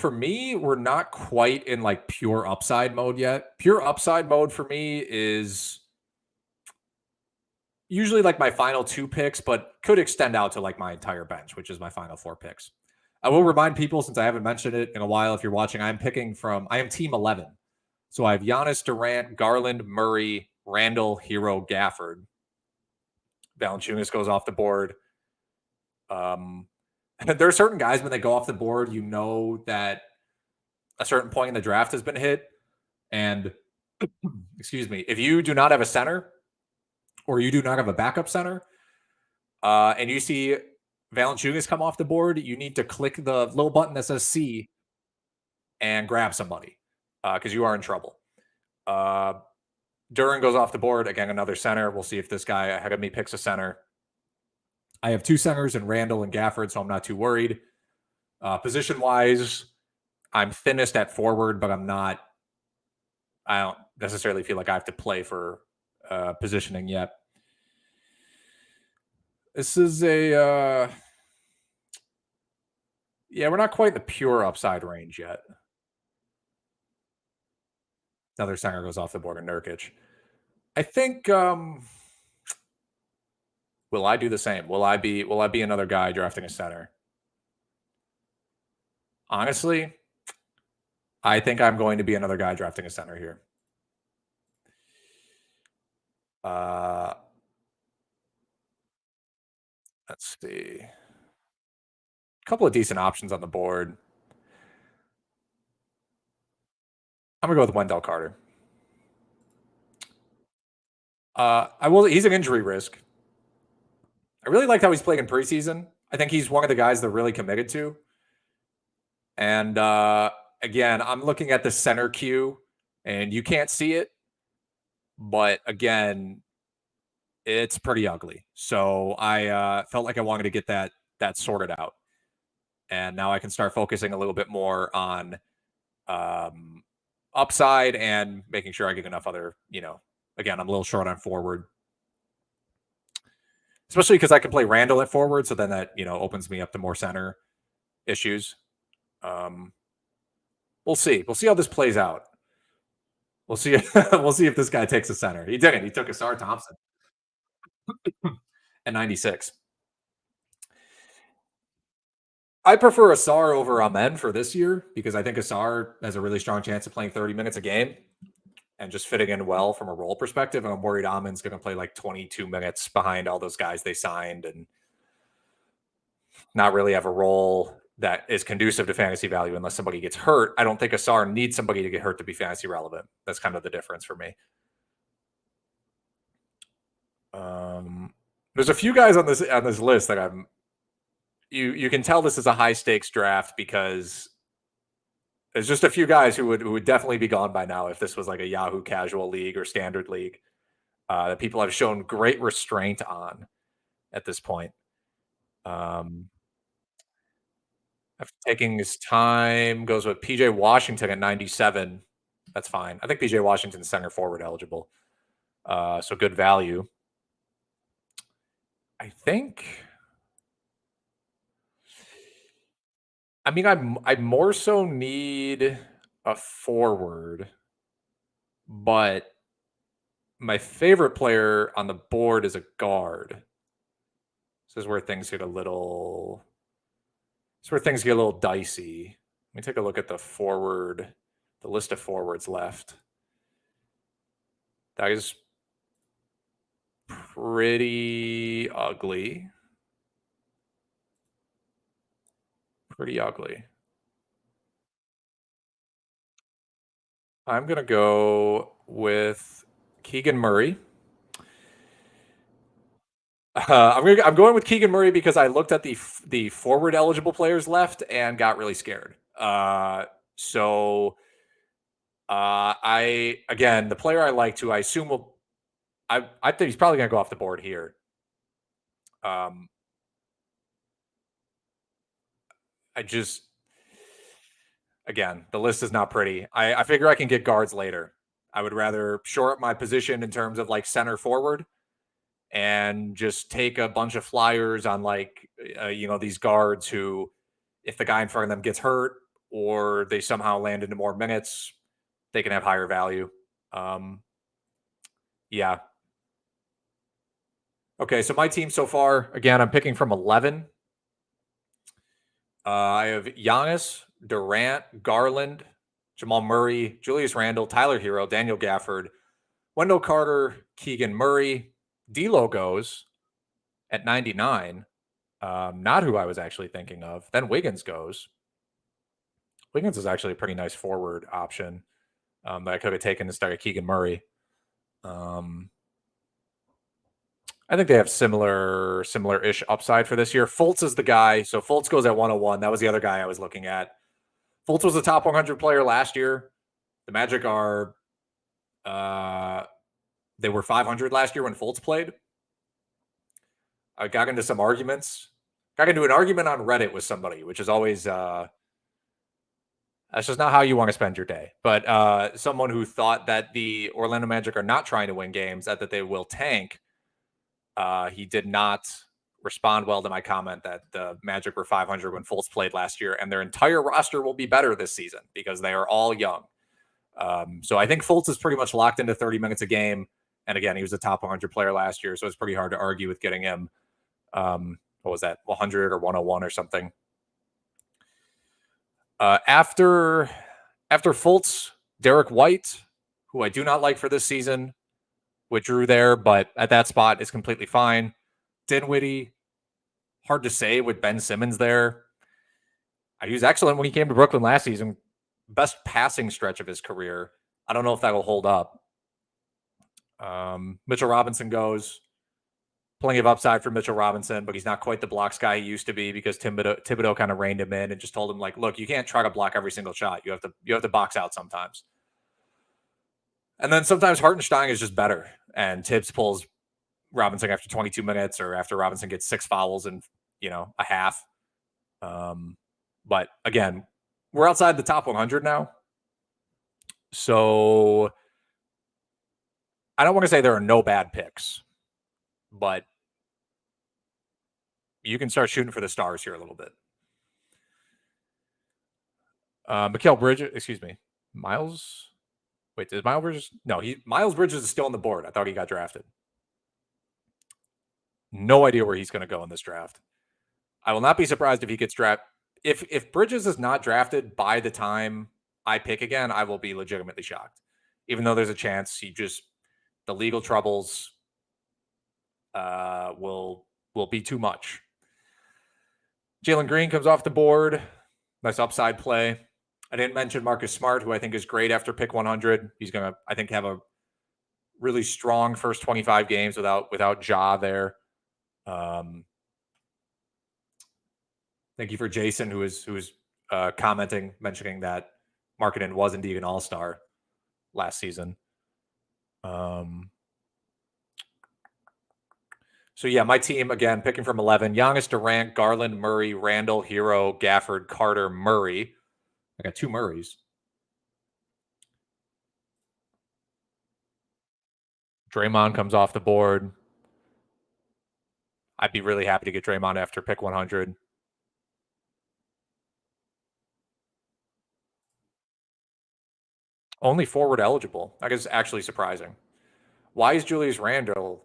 quite in pure upside mode yet. Pure upside mode for me is usually like my final 2 picks, but could extend out to like my entire bench, which is my final 4 picks. I will remind people, since I haven't mentioned it in a while, if you're watching, I am team 11. So I have Giannis, Durant, Garland, Murray, Randall, Hero, Gafford. Valanciunas goes off the board. There are certain guys when they go off the board, you know that a certain point in the draft has been hit. And excuse me, if you do not have a center or you do not have a backup center, and you see Valanciunas come off the board, you need to click the little button that says C and grab somebody because you are in trouble. Duran goes off the board. Again, another center. We'll see if this guy ahead of me picks a center. I have 2 centers in Randall and Gafford, so I'm not too worried. Position-wise, I'm thinnest at forward, but I don't necessarily feel like I have to play for positioning yet. This is a yeah, we're not quite the pure upside range yet. Another center goes off the board in Nurkic. I think will I do the same? Will I be another guy drafting a center? Honestly, I think I'm going to be another guy drafting a center here. Let's see. A couple of decent options on the board. I'm gonna go with Wendell Carter. He's an injury risk. I really liked how he's playing in preseason. I think he's one of the guys they're really committed to. And again, I'm looking at the center queue, and you can't see it, but again, it's pretty ugly. So I felt like I wanted to get that sorted out, and now I can start focusing a little bit more on upside and making sure I get enough other. Again, I'm a little short on forward, especially because I can play Randall at forward, so then that opens me up to more center issues. We'll see. We'll see how this plays out. We'll see. We'll see if this guy takes a center. He didn't. He took Asar Thompson at 96. I prefer Asar over Amen for this year because I think Asar has a really strong chance of playing 30 minutes a game and just fitting in well from a role perspective. And I'm worried Amen's going to play like 22 minutes behind all those guys they signed and not really have a role that is conducive to fantasy value unless somebody gets hurt. I don't think Asar needs somebody to get hurt to be fantasy relevant. That's kind of the difference for me. There's a few guys on this list that you can tell this is a high stakes draft because there's just a few guys who would definitely be gone by now if this was like a Yahoo casual league or standard league that people have shown great restraint on at this point. After taking his time, goes with PJ Washington at 97. That's fine. I think PJ Washington's center forward eligible. So good value. I think. I mean, I more so need a forward, but my favorite player on the board is a guard. This is where things get a little. This is where things get a little dicey. Let me take a look at the list of forwards left. That is pretty ugly. Pretty ugly. I'm going to go with Keegan Murray. I'm going with Keegan Murray because I looked at the forward eligible players left and got really scared. So the player I like to, I assume I think he's probably going to go off the board here. Again, the list is not pretty. I figure I can get guards later. I would rather shore up my position in terms of like center forward and just take a bunch of flyers on like, these guards who, if the guy in front of them gets hurt or they somehow land into more minutes, they can have higher value. Yeah. Okay, so my team so far, again, I'm picking from 11. I have Giannis, Durant, Garland, Jamal Murray, Julius Randle, Tyler Hero, Daniel Gafford, Wendell Carter, Keegan Murray. D'Lo goes at 99. Not who I was actually thinking of. Then Wiggins goes. Wiggins is actually a pretty nice forward option that I could have taken instead of Keegan Murray. I think they have similar-ish upside for this year. Fultz is the guy. So Fultz goes at 101. That was the other guy I was looking at. Fultz was the top 100 player last year. The Magic are they were 500 last year when Fultz played. I got into some arguments. Got into an argument on Reddit with somebody, which is always that's just not how you want to spend your day. But someone who thought that the Orlando Magic are not trying to win games, that they will tank. He did not respond well to my comment that the Magic were 500 when Fultz played last year, and their entire roster will be better this season because they are all young. So I think Fultz is pretty much locked into 30 minutes a game. And again, he was a top 100 player last year, so it's pretty hard to argue with getting him. What was that, 100 or 101 or something? After Fultz, Derek White, who I do not like for this season, withdrew there, but at that spot is completely fine. Dinwiddie, hard to say with Ben Simmons there. He was excellent when he came to Brooklyn last season. Best passing stretch of his career. I don't know if that will hold up. Mitchell Robinson goes. Plenty of upside for Mitchell Robinson, but he's not quite the blocks guy he used to be because Thibodeau kind of reined him in and just told him, like, look, you can't try to block every single shot. You have to box out sometimes. And then sometimes Hartenstein is just better. And Tibbs pulls Robinson after 22 minutes or after Robinson gets 6 fouls in, a half. But again, we're outside the top 100 now. So I don't want to say there are no bad picks, but you can start shooting for the stars here a little bit. Mikal Bridges, excuse me, Miles. Wait, did Miles Bridges? No, Miles Bridges is still on the board. I thought he got drafted. No idea where he's going to go in this draft. I will not be surprised if he gets drafted. If Bridges is not drafted by the time I pick again, I will be legitimately shocked. Even though there's a chance the legal troubles will be too much. Jalen Green comes off the board. Nice upside play. I didn't mention Marcus Smart, who I think is great after pick 100. He's going to, I think, have a really strong first 25 games without Ja there. Thank you for Jason, who is commenting, mentioning that Markkanen was indeed an all-star last season. So yeah, my team, again, picking from 11, Giannis, Durant, Garland, Murray, Randall, Hero, Gafford, Carter, Murray. I got 2 Murrays. Draymond comes off the board. I'd be really happy to get Draymond after pick 100. Only forward eligible. That is actually surprising. Why is Julius Randle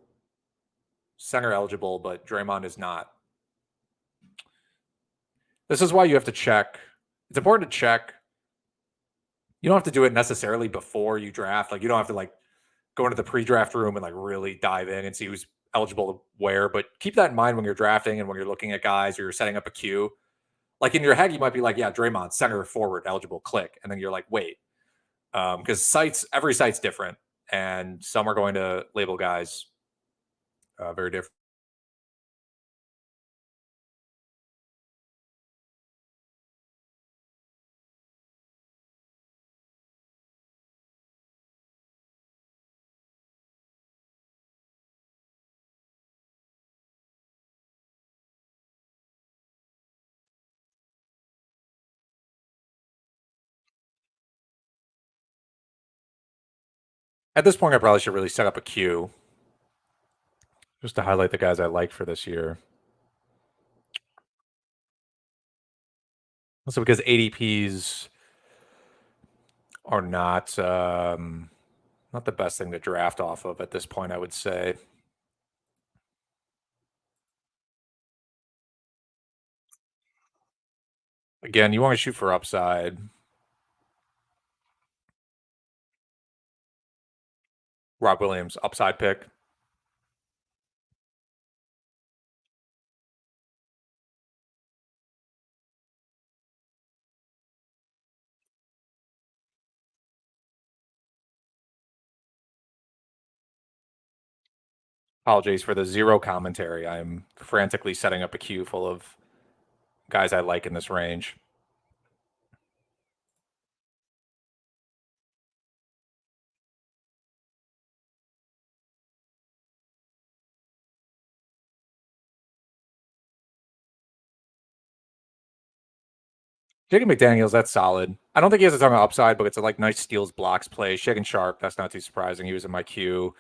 center eligible, but Draymond is not? This is why you have to check. It's important to check. You don't have to do it necessarily before you draft. Like, you don't have to go into the pre-draft room and really dive in and see who's eligible to where. But keep that in mind when you're drafting and when you're looking at guys or you're setting up a queue. Like, in your head, you might be like, yeah, Draymond, center, forward, eligible, click. And then you're like, wait. Because every site's different. And some are going to label guys very different. At this point, I probably should really set up a queue just to highlight the guys I like for this year. Also, because ADPs are not the best thing to draft off of at this point, I would say. Again, you want to shoot for upside. Rob Williams, upside pick. Apologies for the zero commentary. I'm frantically setting up a queue full of guys I like in this range. Jacob McDaniels, that's solid. I don't think he has a ton of upside, but it's a like nice steals blocks play. Shaken Sharp, that's not too surprising. He was in my queue.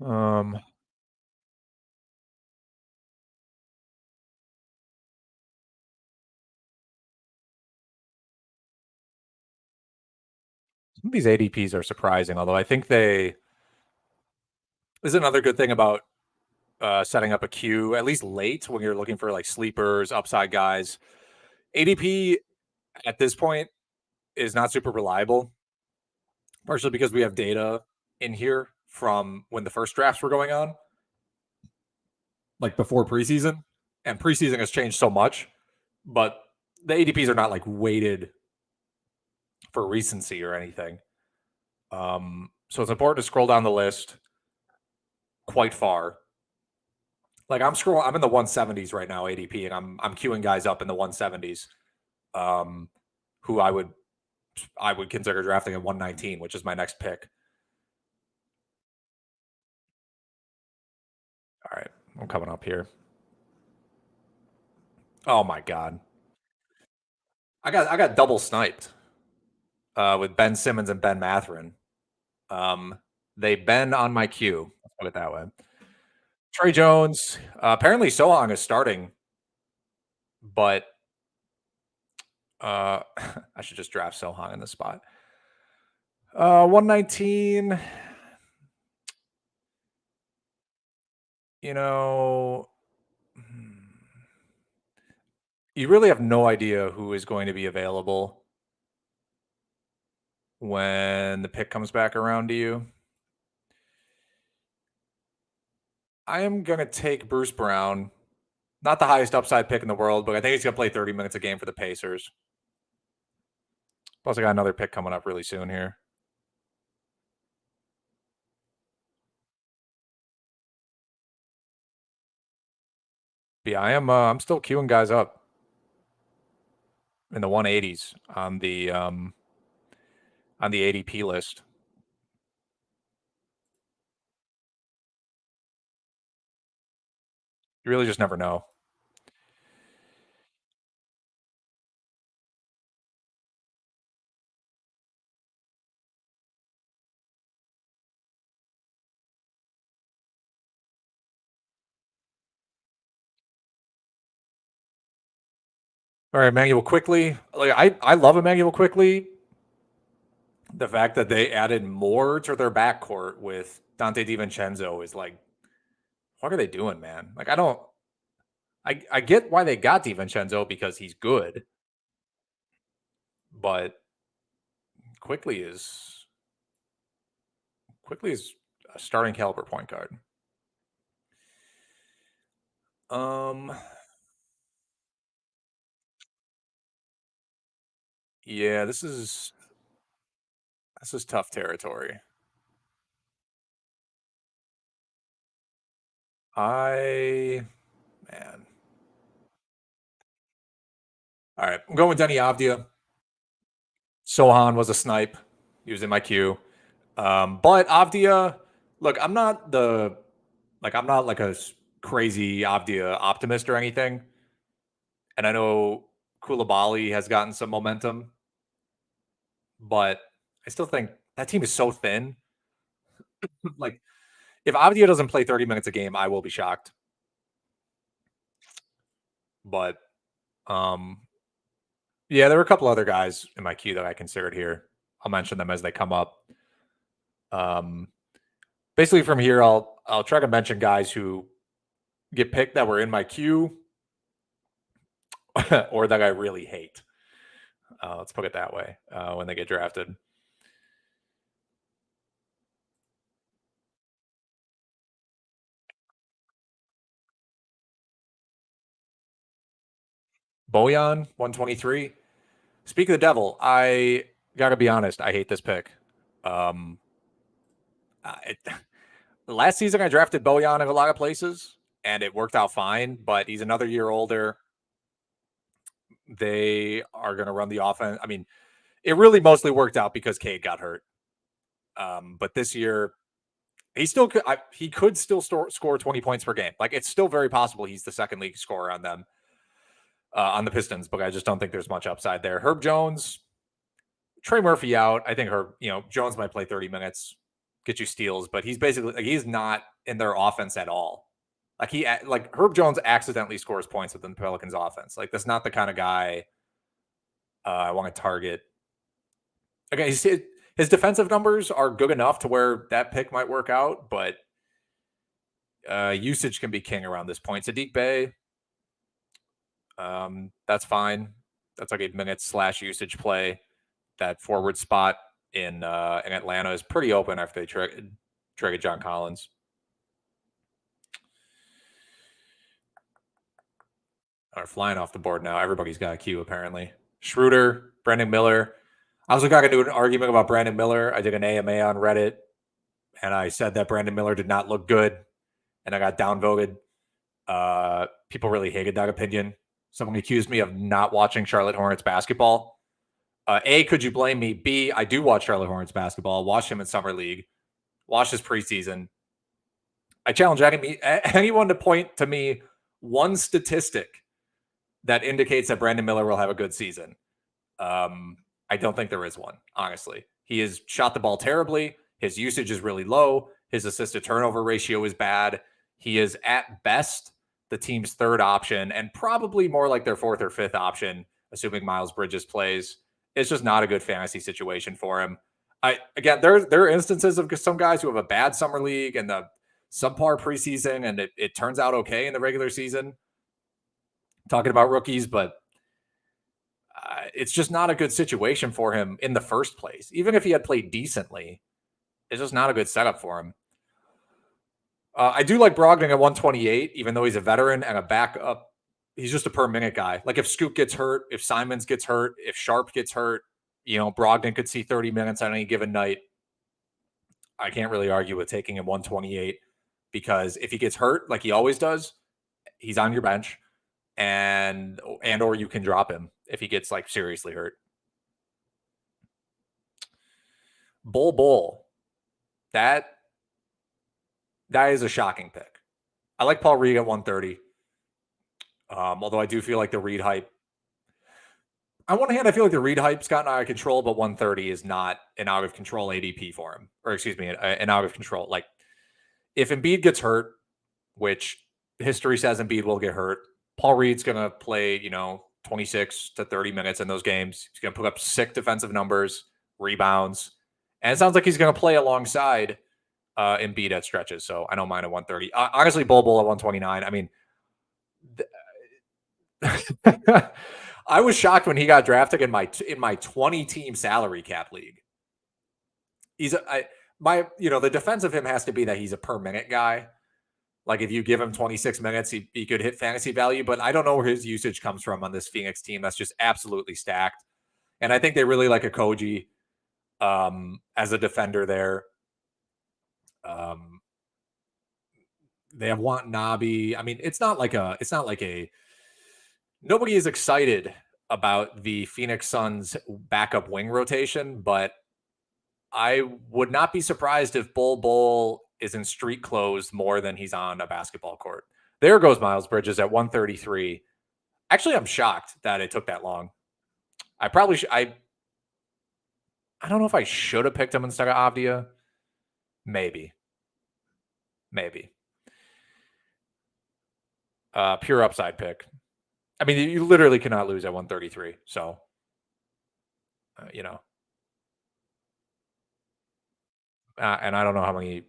Um, some of these ADPs are surprising, although I think they. This is another good thing about setting up a queue, at least late when you're looking for like sleepers, upside guys. ADP at this point is not super reliable, partially because we have data in here from when the first drafts were going on, like before preseason. And preseason has changed so much, but the ADPs are not like weighted for recency or anything. So it's important to scroll down the list quite far. Like I'm in the 170s right now ADP, and I'm queuing guys up in the 170s, who I would consider drafting at 119, which is my next pick. All right, I'm coming up here. Oh my god, I got double sniped with Ben Simmons and Ben Matherin. They been on my queue. Let's put it that way. Trey Jones. Apparently, Sohang is starting, but I should just draft Sohang in the spot. 119. You know, you really have no idea who is going to be available when the pick comes back around to you. I am going to take Bruce Brown. Not the highest upside pick in the world, but I think he's going to play 30 minutes a game for the Pacers. Plus, I got another pick coming up really soon here. But yeah, I'm still queuing guys up in the 180s on the ADP list. You really just never know. All right, Emmanuel Quickly. Like I love Emmanuel Quickly. The fact that they added more to their backcourt with Dante DiVincenzo is like, what are they doing, man? Like I get why they got DiVincenzo because he's good, but Quickly is a starting caliber point guard. Yeah, this is tough territory. I man. All right, I'm going with Denny Avdia. Sohan was a snipe. He was in my queue. But Avdia, look, I'm not like a crazy Avdia optimist or anything. And I know Koulibaly has gotten some momentum, but I still think that team is so thin. Like, if Avdia doesn't play 30 minutes a game, I will be shocked. But yeah, there were a couple other guys in my queue that I considered here. I'll mention them as they come up. Basically, from here, I'll try to mention guys who get picked that were in my queue, or that I really hate. Let's put it that way when they get drafted. Bojan, 123. Speak of the devil, I got to be honest. I hate this pick. Um, it, last season, I drafted Bojan in a lot of places, and it worked out fine, but he's another year older. They are going to run the offense. I mean, it really mostly worked out because Cade got hurt. But this year, he could still score 20 points per game. Like, it's still very possible he's the second league scorer on them, on the Pistons, but I just don't think there's much upside there. Herb Jones, Trey Murphy out. I think Jones might play 30 minutes, get you steals, but he's basically like, he's not in their offense at all. Like Herb Jones accidentally scores points within the Pelicans offense. Like, that's not the kind of guy I want to target. Okay, his defensive numbers are good enough to where that pick might work out, but usage can be king around this point. Sadiq Bey, that's fine. That's like a minutes/usage play. That forward spot in Atlanta is pretty open after they traded John Collins. Are flying off the board now. Everybody's got a queue apparently. Schroeder, Brandon Miller. I was going to do an argument about Brandon Miller. I did an AMA on Reddit, and I said that Brandon Miller did not look good, and I got downvoted. People really hated that opinion. Someone accused me of not watching Charlotte Hornets basketball. A, could you blame me? B, I do watch Charlotte Hornets basketball. Watch him in summer league. Watch his preseason. I challenge anyone to point to me one statistic that indicates that Brandon Miller will have a good season. I don't think there is one, honestly. He has shot the ball terribly. His usage is really low. His assist-to-turnover ratio is bad. He is, at best, the team's third option and probably more like their fourth or fifth option, assuming Miles Bridges plays. It's just not a good fantasy situation for him. There are instances of some guys who have a bad summer league and the subpar preseason, and it turns out okay in the regular season. Talking about rookies, but it's just not a good situation for him in the first place. Even if he had played decently, it's just not a good setup for him. I do like Brogdon at 128, even though he's a veteran and a backup. He's just a per minute guy. Like, if Scoot gets hurt, if Simons gets hurt, if Sharp gets hurt, Brogdon could see 30 minutes on any given night. I can't really argue with taking him 128 because if he gets hurt, like he always does, he's on your bench, or you can drop him if he gets like seriously hurt. Bull. That is a shocking pick. I like Paul Reed at 130. Although I do feel like the Reed hype. On one hand, I feel like the Reed hype's gotten out of control, but 130 is not an out of control ADP for him. Or excuse me, an out of control. Like, if Embiid gets hurt, which history says Embiid will get hurt, Paul Reed's going to play, 26 to 30 minutes in those games. He's going to put up sick defensive numbers, rebounds. And it sounds like he's going to play alongside Embiid at stretches. So I don't mind at 130. Honestly, Bull at 129. I mean, I was shocked when he got drafted in my 20-team salary cap league. The defense of him has to be that he's a per minute guy. Like, if you give him 26 minutes, he could hit fantasy value, but I don't know where his usage comes from on this Phoenix team. That's just absolutely stacked. And I think they really like Okogie as a defender there. They have Watanabe. I mean, it's not like a nobody is excited about the Phoenix Suns backup wing rotation, but I would not be surprised if Bull is in street clothes more than he's on a basketball court. There goes Miles Bridges at 133. Actually, I'm shocked that it took that long. I probably I don't know if I should have picked him instead of Avdia. Maybe. Pure upside pick. I mean, you literally cannot lose at 133. So, and I don't know how many,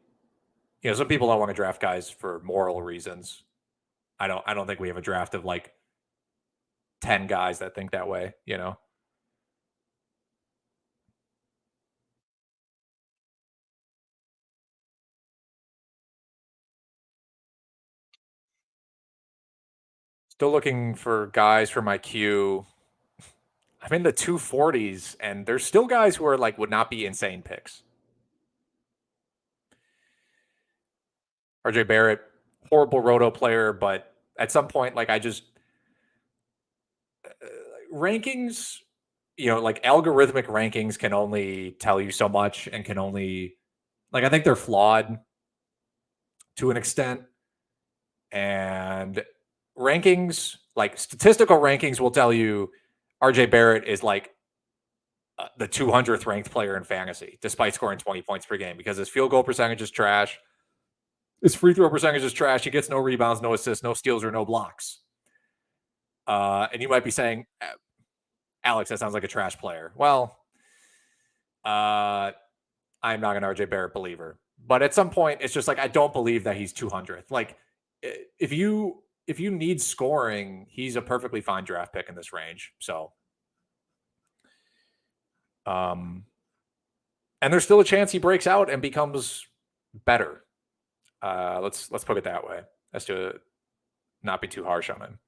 some people don't want to draft guys for moral reasons. I don't think we have a draft of like 10 guys that think that way, you know? Still looking for guys for my queue. I'm in the 240s, and there's still guys who are like would not be insane picks. RJ Barrett, horrible roto player, but at some point, like I just rankings, like algorithmic rankings can only tell you so much and can only like I think they're flawed to an extent. And rankings, like statistical rankings, will tell you RJ Barrett is like the 200th ranked player in fantasy, despite scoring 20 points per game, because his field goal percentage is trash. His free throw percentage is trash. He gets no rebounds, no assists, no steals, or no blocks. And you might be saying, Alex, that sounds like a trash player. Well, I'm not an RJ Barrett believer. But at some point, it's just like I don't believe that he's 200th. Like if you need scoring, he's a perfectly fine draft pick in this range. So, and there's still a chance he breaks out and becomes better. Let's put it that way. As to not be too harsh on him.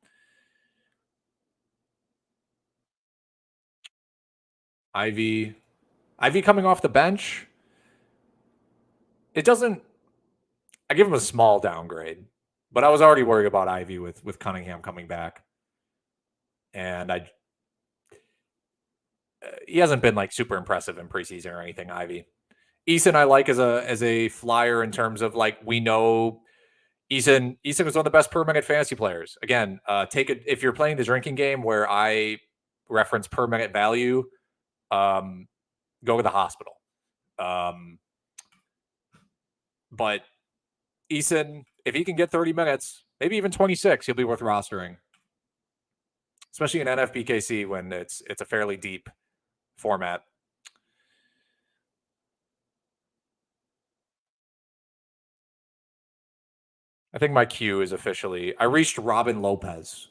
Ivy coming off the bench. It doesn't. I give him a small downgrade, but I was already worried about Ivy with Cunningham coming back, and he hasn't been like super impressive in preseason or anything. Ivy, Eason, I like as a flyer in terms of like we know Eason was one of the best per minute fantasy players. Again, take it if you're playing the drinking game where I reference per minute value. Go to the hospital. But Eason, if he can get 30 minutes, maybe even 26, he'll be worth rostering, especially in NFBKC when it's a fairly deep format. I think my queue is officially. I reached Robin Lopez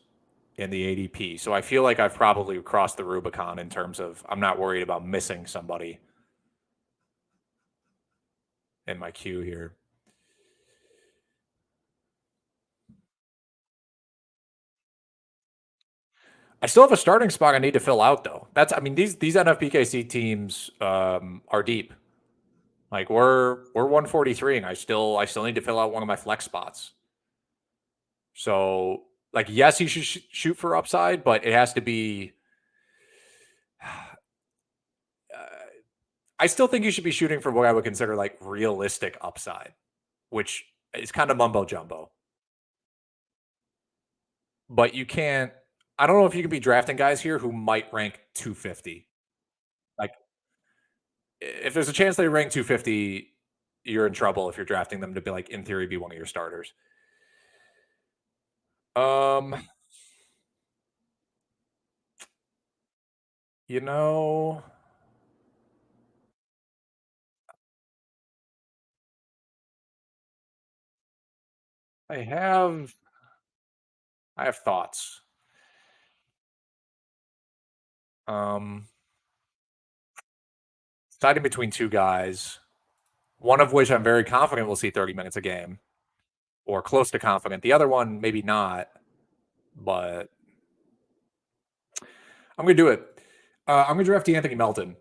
in the ADP, so I feel like I've probably crossed the Rubicon in terms of I'm not worried about missing somebody in my queue here. I still have a starting spot I need to fill out though. These NFBKC teams are deep. Like we're 143 and I still need to fill out one of my flex spots. So like yes, you should shoot for upside, but it has to be I still think you should be shooting for what I would consider like realistic upside, which is kind of mumbo jumbo. But you can't I don't know if you can be drafting guys here who might rank 250. Like if there's a chance they rank 250, you're in trouble if you're drafting them to be like in theory be one of your starters. Um, you know, I have I have thoughts. Um, Deciding between two guys, one of which I'm very confident will see 30 minutes a game or close to confident. The other one maybe not, but I'm going to do it. I'm going to draft Anthony Melton.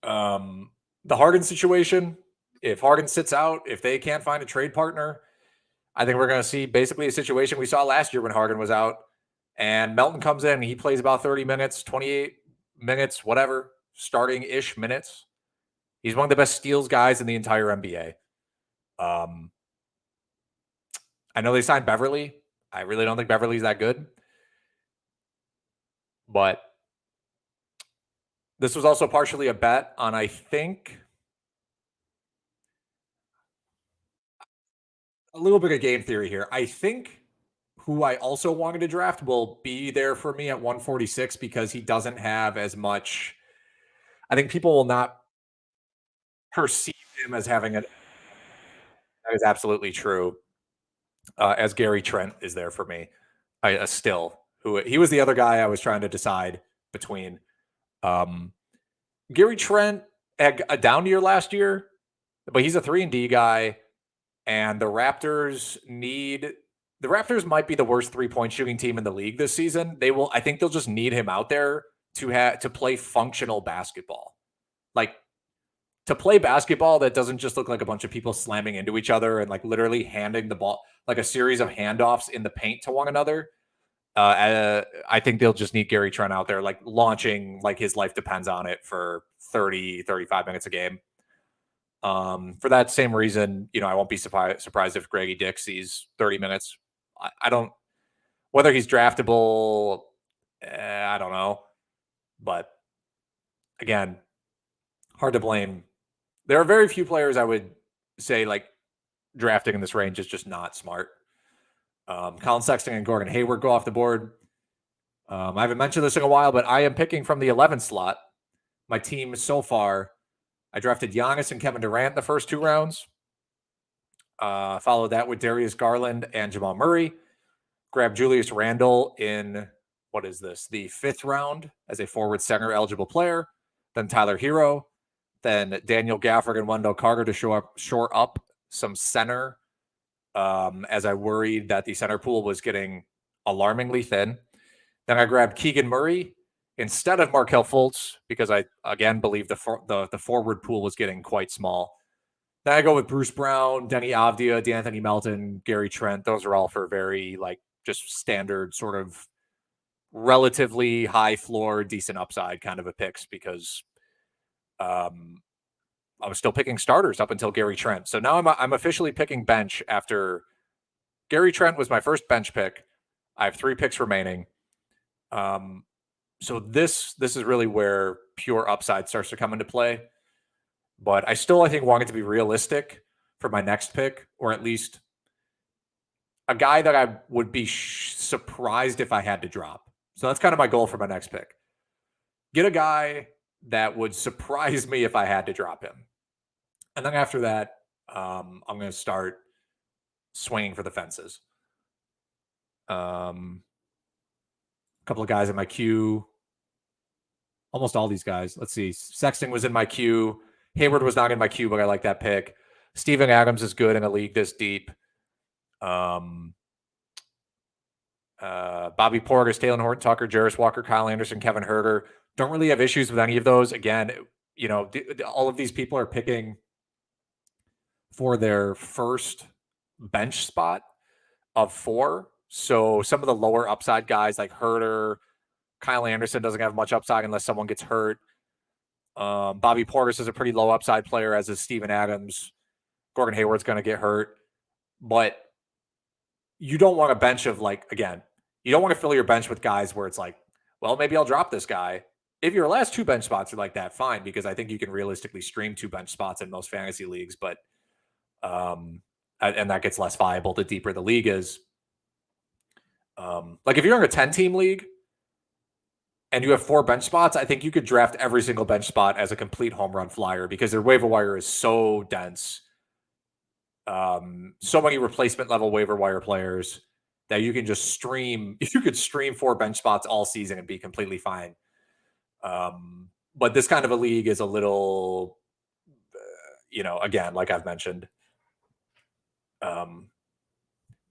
The Harden situation, if Harden sits out, if they can't find a trade partner, I think we're going to see basically a situation we saw last year when Harden was out and Melton comes in and he plays about 30 minutes, 28 minutes, whatever, starting ish minutes. He's one of the best steals guys in the entire NBA. I know they signed Beverly. I really don't think Beverly's that good. But this was also partially a bet on, I think, a little bit of game theory here. I think who I also wanted to draft will be there for me at 146 because he doesn't have as much. I think people will not perceive him as having a. That is absolutely true. As Gary Trent is there for me, still who he was the other guy I was trying to decide between. Gary Trent had a down year last year, but he's a 3-and-D guy, and the Raptors might be the worst 3-point shooting team in the league this season. I think they'll just need him out there to play functional basketball. Like, to play basketball that doesn't just look like a bunch of people slamming into each other and like literally handing the ball, like a series of handoffs in the paint to one another. I think they'll just need Gary Trent out there, like launching, like his life depends on it for 30, 35 minutes a game. For that same reason, I won't be surprised if Greggy Dick sees 30 minutes. I don't, whether he's draftable, I don't know. But again, hard to blame. There are very few players I would say like drafting in this range is just not smart. Colin Sexton and Gordon Hayward go off the board. I haven't mentioned this in a while, but I am picking from the 11th slot. My team so far, I drafted Giannis and Kevin Durant the first 2 rounds. Followed that with Darius Garland and Jamal Murray. Grabbed Julius Randle in, the 5th round as a forward center eligible player. Then Tyler Hero. Then Daniel Gafford and Wendell Carter to shore up some center, as I worried that the center pool was getting alarmingly thin. Then I grabbed Keegan Murray instead of Markelle Fultz because I, again, believe the forward pool was getting quite small. Then I go with Bruce Brown, Denny Avdia, D'Anthony Melton, Gary Trent. Those are all for very, just standard sort of relatively high floor, decent upside kind of a picks because I was still picking starters up until Gary Trent. So now I'm officially picking bench after Gary Trent was my first bench pick. I have 3 picks remaining. So this is really where pure upside starts to come into play. But I think, want it to be realistic for my next pick, or at least a guy that I would be surprised if I had to drop. So that's kind of my goal for my next pick. Get a guy that would surprise me if I had to drop him. And then after that, I'm going to start swinging for the fences. A couple of guys in my queue. Almost all these guys. Let's see. Sexton was in my queue. Hayward was not in my queue, but I like that pick. Steven Adams is good in a league this deep. Bobby Portis, Taylor Horton Tucker, Jarris Walker, Kyle Anderson, Kevin Huerter. Don't really have issues with any of those. Again, all of these people are picking for their first bench spot of 4. So some of the lower upside guys like Huerter, Kyle Anderson doesn't have much upside unless someone gets hurt. Bobby Portis is a pretty low upside player, as is Steven Adams. Gordon Hayward's going to get hurt. But you don't want a bench of you don't want to fill your bench with guys where it's like, well, maybe I'll drop this guy. If your last 2 bench spots are like that, fine, because I think you can realistically stream 2 bench spots in most fantasy leagues. But and that gets less viable the deeper the league is. If you're in a 10-team league and you have 4 bench spots, I think you could draft every single bench spot as a complete home run flyer because their waiver wire is so dense. So many replacement level waiver wire players that you can just stream. You could stream 4 bench spots all season and be completely fine. But this kind of a league is a little, again, like I've mentioned,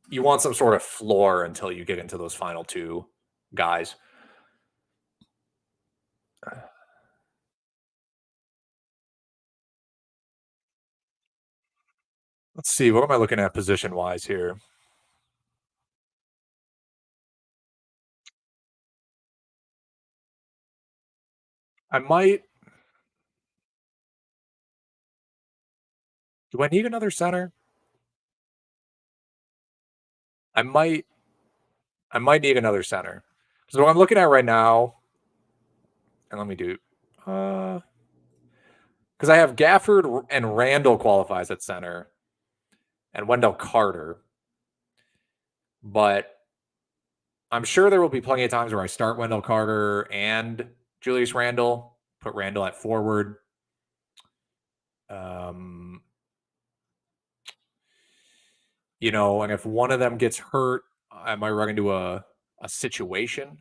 you want some sort of floor until you get into those final 2 guys. Let's see. What am I looking at position-wise here? I might. Do I need another center? I might need another center. So what I'm looking at right now, and let me do, because I have Gafford and Randall qualifies at center, and Wendell Carter. But I'm sure there will be plenty of times where I start Wendell Carter and Julius Randle, put Randall at forward. And if one of them gets hurt, I might run into a a situation.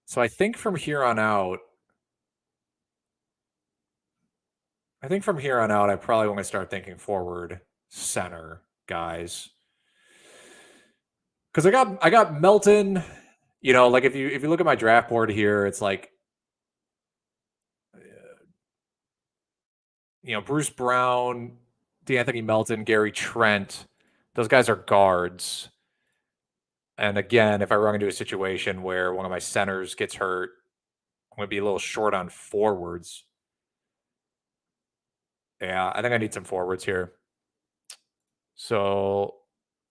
So I think from here on out, I probably want to start thinking forward center guys because I got Melton. Like if you look at my draft board here, it's like Bruce Brown, DeAnthony Melton, Gary Trent. Those guys are guards. And again, if I run into a situation where one of my centers gets hurt, I'm going to be a little short on forwards. Yeah, I think I need some forwards here. So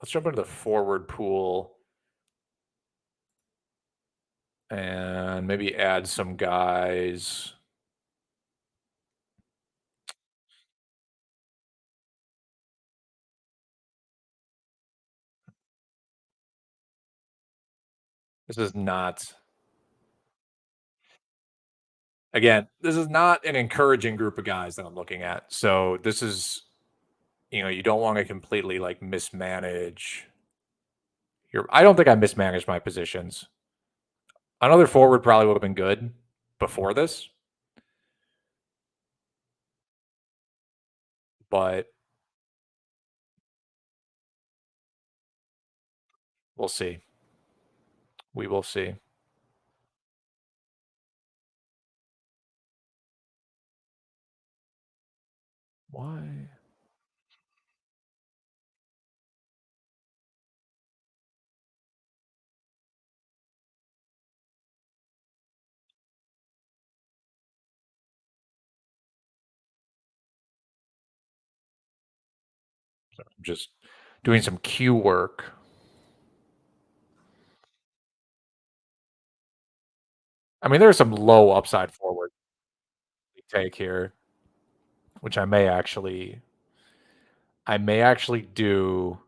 let's jump into the forward pool and maybe add some guys. This is not, again, this is not an encouraging group of guys that I'm looking at. So this is, you don't want to completely like mismanage I don't think I mismanaged my positions. Another forward probably would have been good before this, but we'll see. We will see. Why? So I'm just doing some Q work. I mean, there's some low upside forward we take here, which I may actually do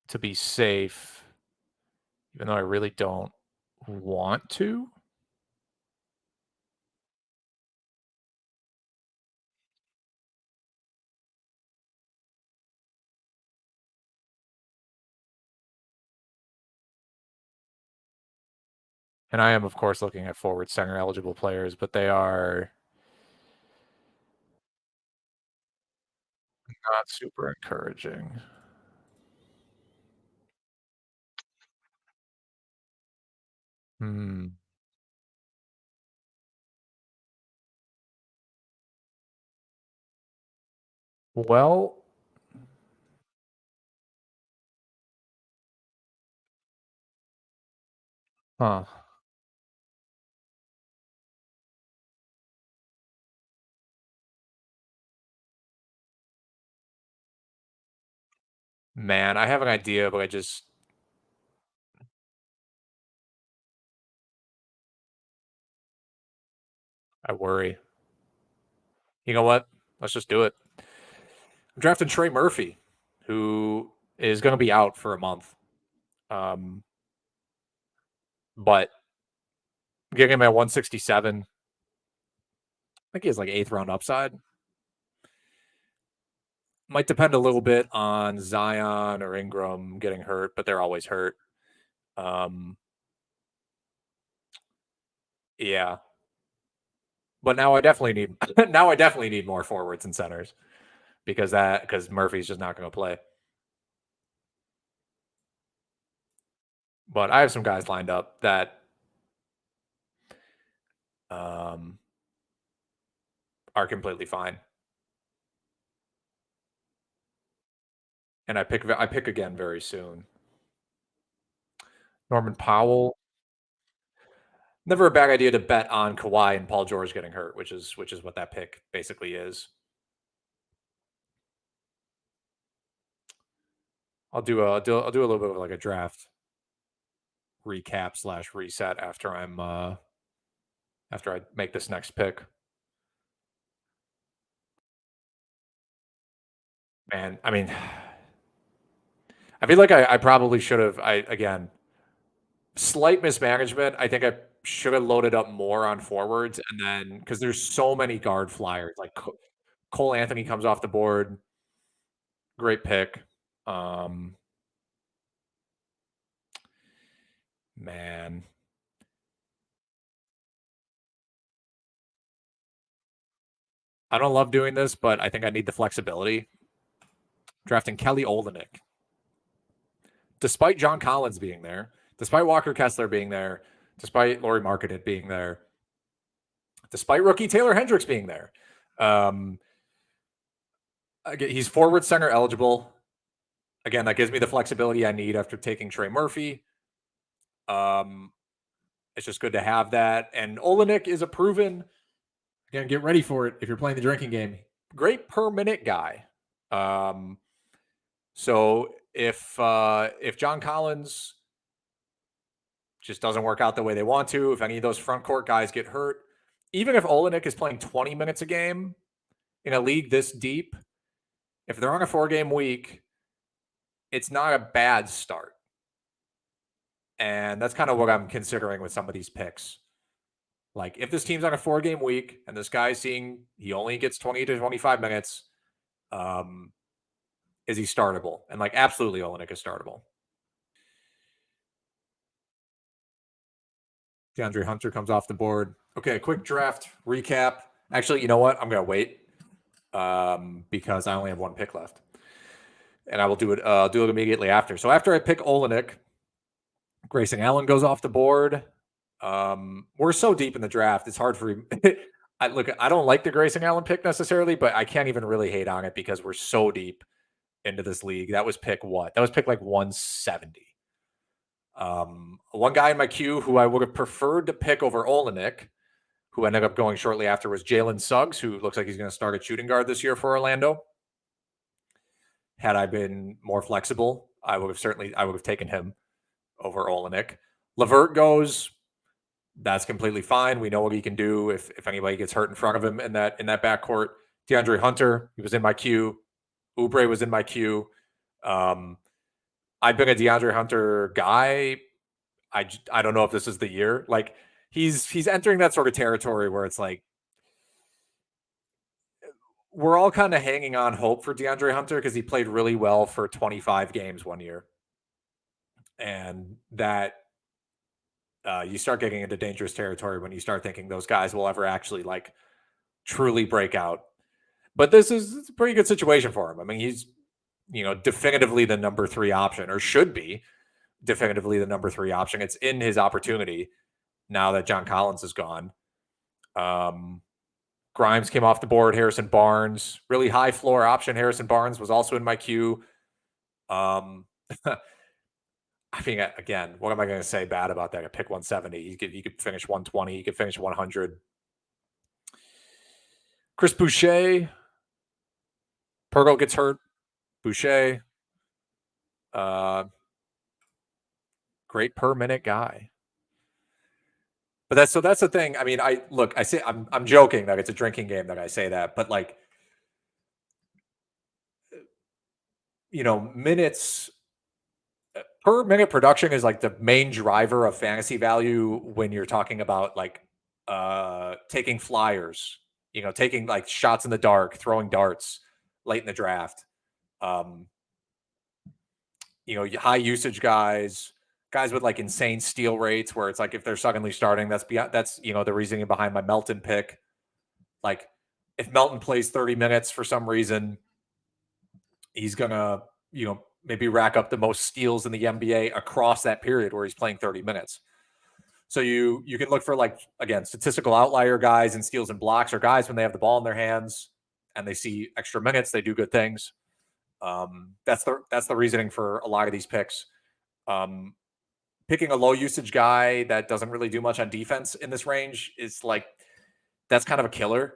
to be safe, even though I really don't want to. And I am, of course, looking at forward center eligible players, but they are not super encouraging. Hmm. Well, huh. Man, I have an idea, but I worry. You know what? Let's just do it. I'm drafting Trey Murphy, who is going to be out for a month. Um, but getting him at 167, I think he has like eighth round upside. Might depend a little bit on Zion or Ingram getting hurt, but they're always hurt. Um, yeah, but now I definitely need now I definitely need more forwards and centers because Murphy's just not going to play. But I have some guys lined up that um, are completely fine, and I pick again very soon. Norman Powell. Never a bad idea to bet on Kawhi and Paul George getting hurt, which is what that pick basically is. I'll do a little bit of like a draft recap slash reset after I make this next pick. Man, I mean, I feel like I probably should have. I again, slight mismanagement. I think I should have loaded up more on forwards, and then because there's so many guard flyers, like Cole Anthony comes off the board, great pick. Um, Man. I don't love doing this, but I think I need the flexibility. Drafting Kelly Olynyk. Despite John Collins being there, despite Walker Kessler being there, despite Lauri Markkanen being there, despite rookie Taylor Hendricks being there. Again, he's forward center eligible. Again, that gives me the flexibility I need after taking Trey Murphy. It's just good to have that. And Olynyk is a proven, again, get ready for it if you're playing the drinking game, great per minute guy. So if John Collins just doesn't work out the way they want to, if any of those front court guys get hurt, even if Olynyk is playing 20 minutes a game in a league this deep, if they're on a 4-game week, it's not a bad start. And that's kind of what I'm considering with some of these picks. Like, if this team's on a 4-game week and this guy's seeing he only gets 20 to 25 minutes, is he startable? And like, absolutely, Olynyk is startable. DeAndre Hunter comes off the board. Okay, quick draft recap. Actually, you know what? I'm going to wait because I only have one pick left. And I will do it immediately after. So after I pick Olynyk, Grayson Allen goes off the board. We're so deep in the draft, it's hard for I don't like the Grayson Allen pick necessarily, but I can't even really hate on it because we're so deep into this league. That was pick what? That was pick like 170. One guy in my queue who I would have preferred to pick over Olynyk, who ended up going shortly after, was Jalen Suggs, who looks like he's going to start at shooting guard this year for Orlando. Had I been more flexible, I would have taken him over Olynyk. LeVert goes. That's completely fine. We know what he can do if anybody gets hurt in front of him in that backcourt. DeAndre Hunter, he was in my queue. Oubre was in my queue. I've been a DeAndre Hunter guy. I don't know if this is the year. Like, he's entering that sort of territory where it's like we're all kind of hanging on hope for DeAndre Hunter because he played really well for 25 games one year. And that you start getting into dangerous territory when you start thinking those guys will ever actually like truly break out. But this is a pretty good situation for him. I mean, he's, definitively the number 3 option, or should be definitively the number 3 option. It's in his opportunity now that John Collins is gone. Grimes came off the board. Harrison Barnes, really high floor option. Harrison Barnes was also in my queue. I mean, again, what am I going to say bad about that? I pick 170. He could finish 120. He could finish 100. Chris Boucher. Pergo gets hurt. Boucher. Great per minute guy. But that's the thing. I mean, I'm joking that it's a drinking game that I say that, but like, minutes per minute production is like the main driver of fantasy value when you're talking about like taking flyers, taking like shots in the dark, throwing darts late in the draft. High usage guys with like insane steal rates where it's like if they're suddenly starting, that's the reasoning behind my Melton pick. Like, if Melton plays 30 minutes for some reason, he's gonna, maybe rack up the most steals in the NBA across that period where he's playing 30 minutes. So you can look for, like, again, statistical outlier guys in steals and blocks, or guys when they have the ball in their hands and they see extra minutes, they do good things. That's the reasoning for a lot of these picks. Picking a low usage guy that doesn't really do much on defense in this range is like, that's kind of a killer.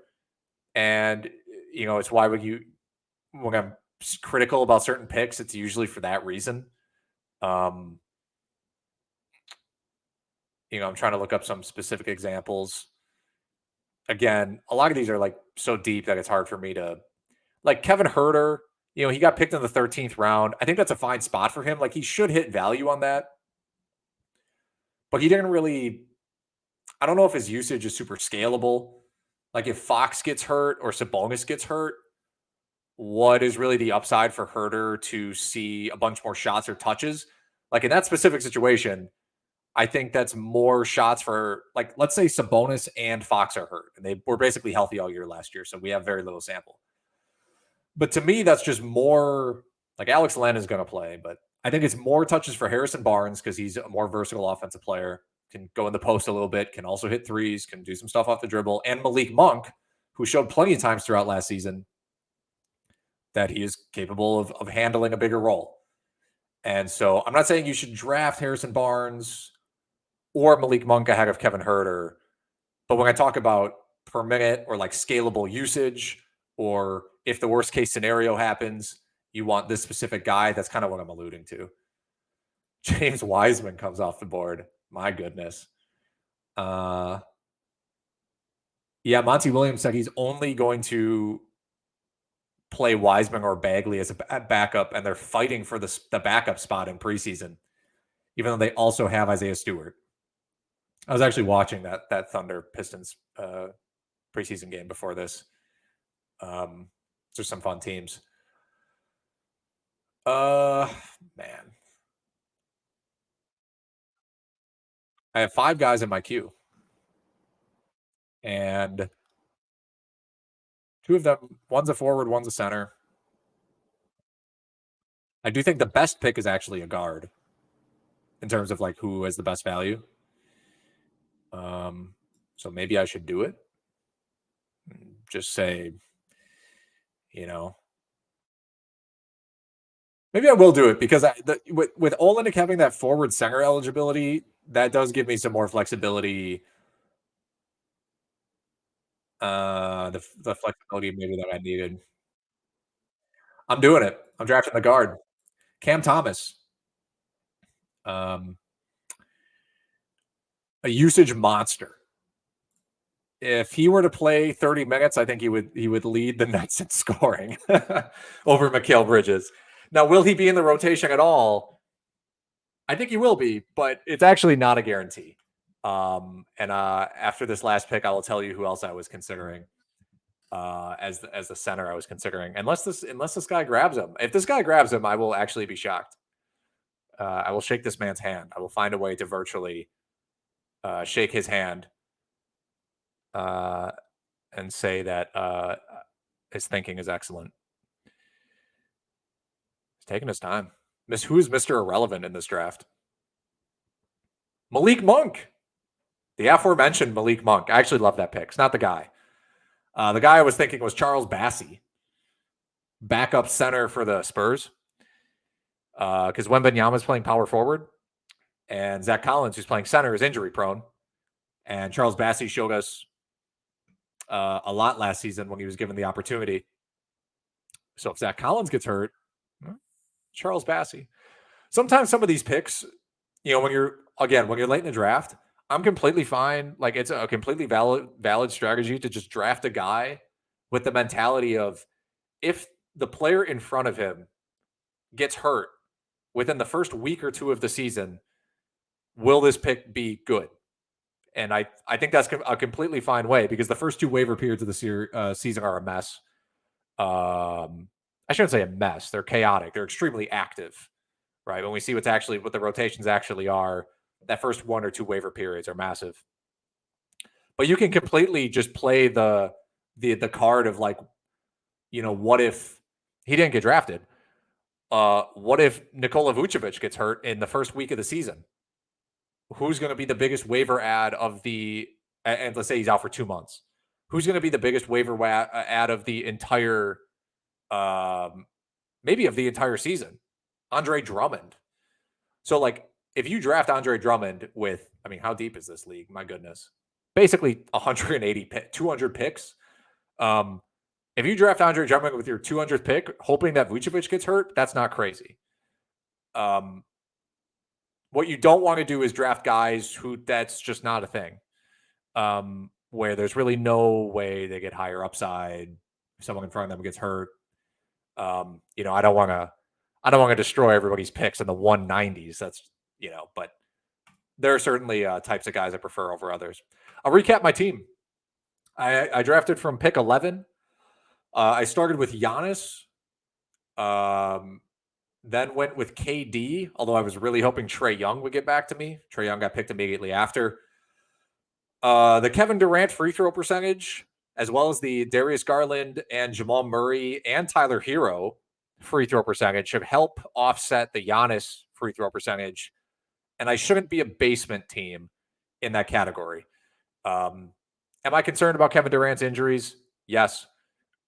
And, it's why when I'm critical about certain picks, it's usually for that reason. I'm trying to look up some specific examples. Again, a lot of these are like so deep that it's hard for me to, like, Kevin Huerter, he got picked in the 13th round. I think that's a fine spot for him. Like, he should hit value on that. But he didn't really, I don't know if his usage is super scalable. Like, if Fox gets hurt or Sabonis gets hurt, what is really the upside for Huerter to see a bunch more shots or touches? Like, in that specific situation, I think that's more shots for, like, let's say Sabonis and Fox are hurt, and they were basically healthy all year last year, so we have very little sample. But to me, that's just more like Alex Len is going to play, but I think it's more touches for Harrison Barnes because he's a more versatile offensive player, can go in the post a little bit, can also hit threes, can do some stuff off the dribble, and Malik Monk, who showed plenty of times throughout last season that he is capable of handling a bigger role. And so I'm not saying you should draft Harrison Barnes or Malik Monk ahead of Kevin Huerter, but when I talk about per minute or like scalable usage, or if the worst case scenario happens, you want this specific guy, that's kind of what I'm alluding to. James Wiseman comes off the board. My goodness. Yeah, Monty Williams said he's only going to play Wiseman or Bagley as a backup, and they're fighting for the backup spot in preseason, even though they also have Isaiah Stewart. I was actually watching that Thunder Pistons preseason game before this. There's some fun teams. Man. I have 5 guys in my queue. And 2 of them, one's a forward, one's a center. I do think the best pick is actually a guard in terms of like who has the best value. So maybe I should do it. Just say, maybe I will do it because with Olenek having that forward center eligibility, that does give me some more flexibility. The flexibility maybe that I needed. I'm doing it. I'm drafting the guard. Cam Thomas. A usage monster. If he were to play 30 minutes, I think he would lead the Nets in scoring over Mikal Bridges. Now, will he be in the rotation at all? I think he will be, but it's actually not a guarantee. And after this last pick, I will tell you who else I was considering as the center I was considering. Unless this guy grabs him. If this guy grabs him, I will actually be shocked. I will shake this man's hand. I will find a way to virtually shake his hand and say that his thinking is excellent. He's taking his time. Who's Mr. Irrelevant in this draft? Malik Monk. The aforementioned Malik Monk. I actually love that pick. It's not the guy. The guy I was thinking was Charles Bassey, backup center for the Spurs. Because Wembanyama's playing power forward, and Zach Collins, who's playing center, is injury prone. And Charles Bassey showed us a lot last season when he was given the opportunity. So if Zach Collins gets hurt, Charles Bassey. Sometimes some of these picks, when you're late in the draft, I'm completely fine. Like, it's a completely valid strategy to just draft a guy with the mentality of, if the player in front of him gets hurt within the first week or 2 of the season, will this pick be good? And I think that's a completely fine way, because the first 2 waiver periods of the season are a mess. I shouldn't say a mess. They're chaotic. They're extremely active, right? When we see what the rotations actually are, that first 1 or 2 waiver periods are massive. But you can completely just play the card of, like, what if he didn't get drafted? What if Nikola Vucevic gets hurt in the first week of the season? Who's going to be the biggest waiver ad of and let's say he's out for 2 months. Who's going to be the biggest waiver ad of the entire, maybe of the entire season? Andre Drummond. So, like, if you draft Andre Drummond with, how deep is this league? My goodness. Basically 200 picks. If you draft Andre Drummond with your 200th pick, hoping that Vucevic gets hurt, that's not crazy. What you don't want to do is draft guys who that's just not a thing, where there's really no way they get higher upside. If someone in front of them gets hurt, I don't want to destroy everybody's picks in the 190s. That's, but there are certainly types of guys I prefer over others. I'll recap my team. I drafted from pick 11. I started with Giannis. Then went with KD, although I was really hoping Trae Young would get back to me. Trae Young got picked immediately after. The Kevin Durant free throw percentage, as well as the Darius Garland and Jamal Murray and Tyler Hero free throw percentage, should help offset the Giannis free throw percentage. And I shouldn't be a basement team in that category. Am I concerned about Kevin Durant's injuries? Yes.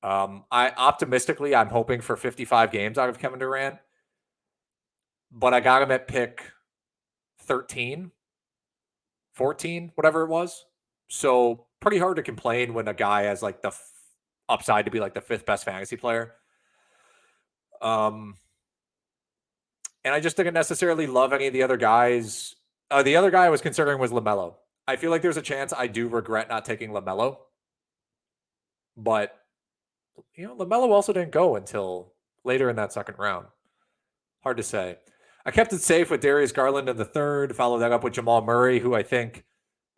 I'm hoping for 55 games out of Kevin Durant, but I got him at pick 13, 14, whatever it was. So pretty hard to complain when a guy has like the upside to be like the 5th best fantasy player. And I just didn't necessarily love any of the other guys. The other guy I was considering was LaMelo. I feel like there's a chance I do regret not taking LaMelo, but LaMelo also didn't go until later in that second round. Hard to say. I kept it safe with Darius Garland in the 3rd, followed that up with Jamal Murray, who I think,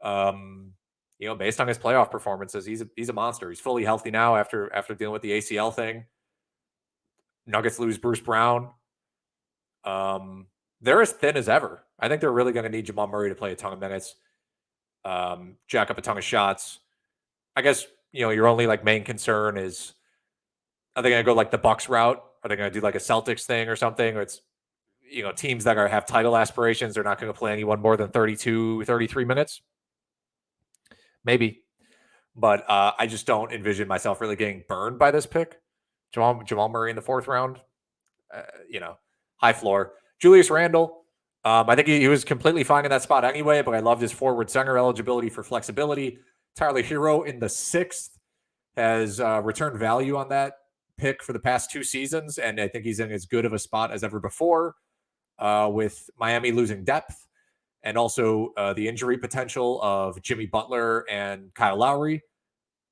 based on his playoff performances, he's a monster. He's fully healthy now after dealing with the ACL thing. Nuggets lose Bruce Brown. They're as thin as ever. I think they're really going to need Jamal Murray to play a ton of minutes, jack up a ton of shots. I guess, your only like main concern is, are they going to go like the Bucks route? Are they going to do like a Celtics thing or something? Or it's, teams that have title aspirations, they're not going to play anyone more than 32, 33 minutes. Maybe. But I just don't envision myself really getting burned by this pick. Jamal Murray in the 4th round, high floor. Julius Randle, I think he was completely fine in that spot anyway, but I loved his forward center eligibility for flexibility. Tyler Hero in the 6th has returned value on that pick for the past 2 seasons, and I think he's in as good of a spot as ever before, with Miami losing depth and also the injury potential of Jimmy Butler and Kyle Lowry,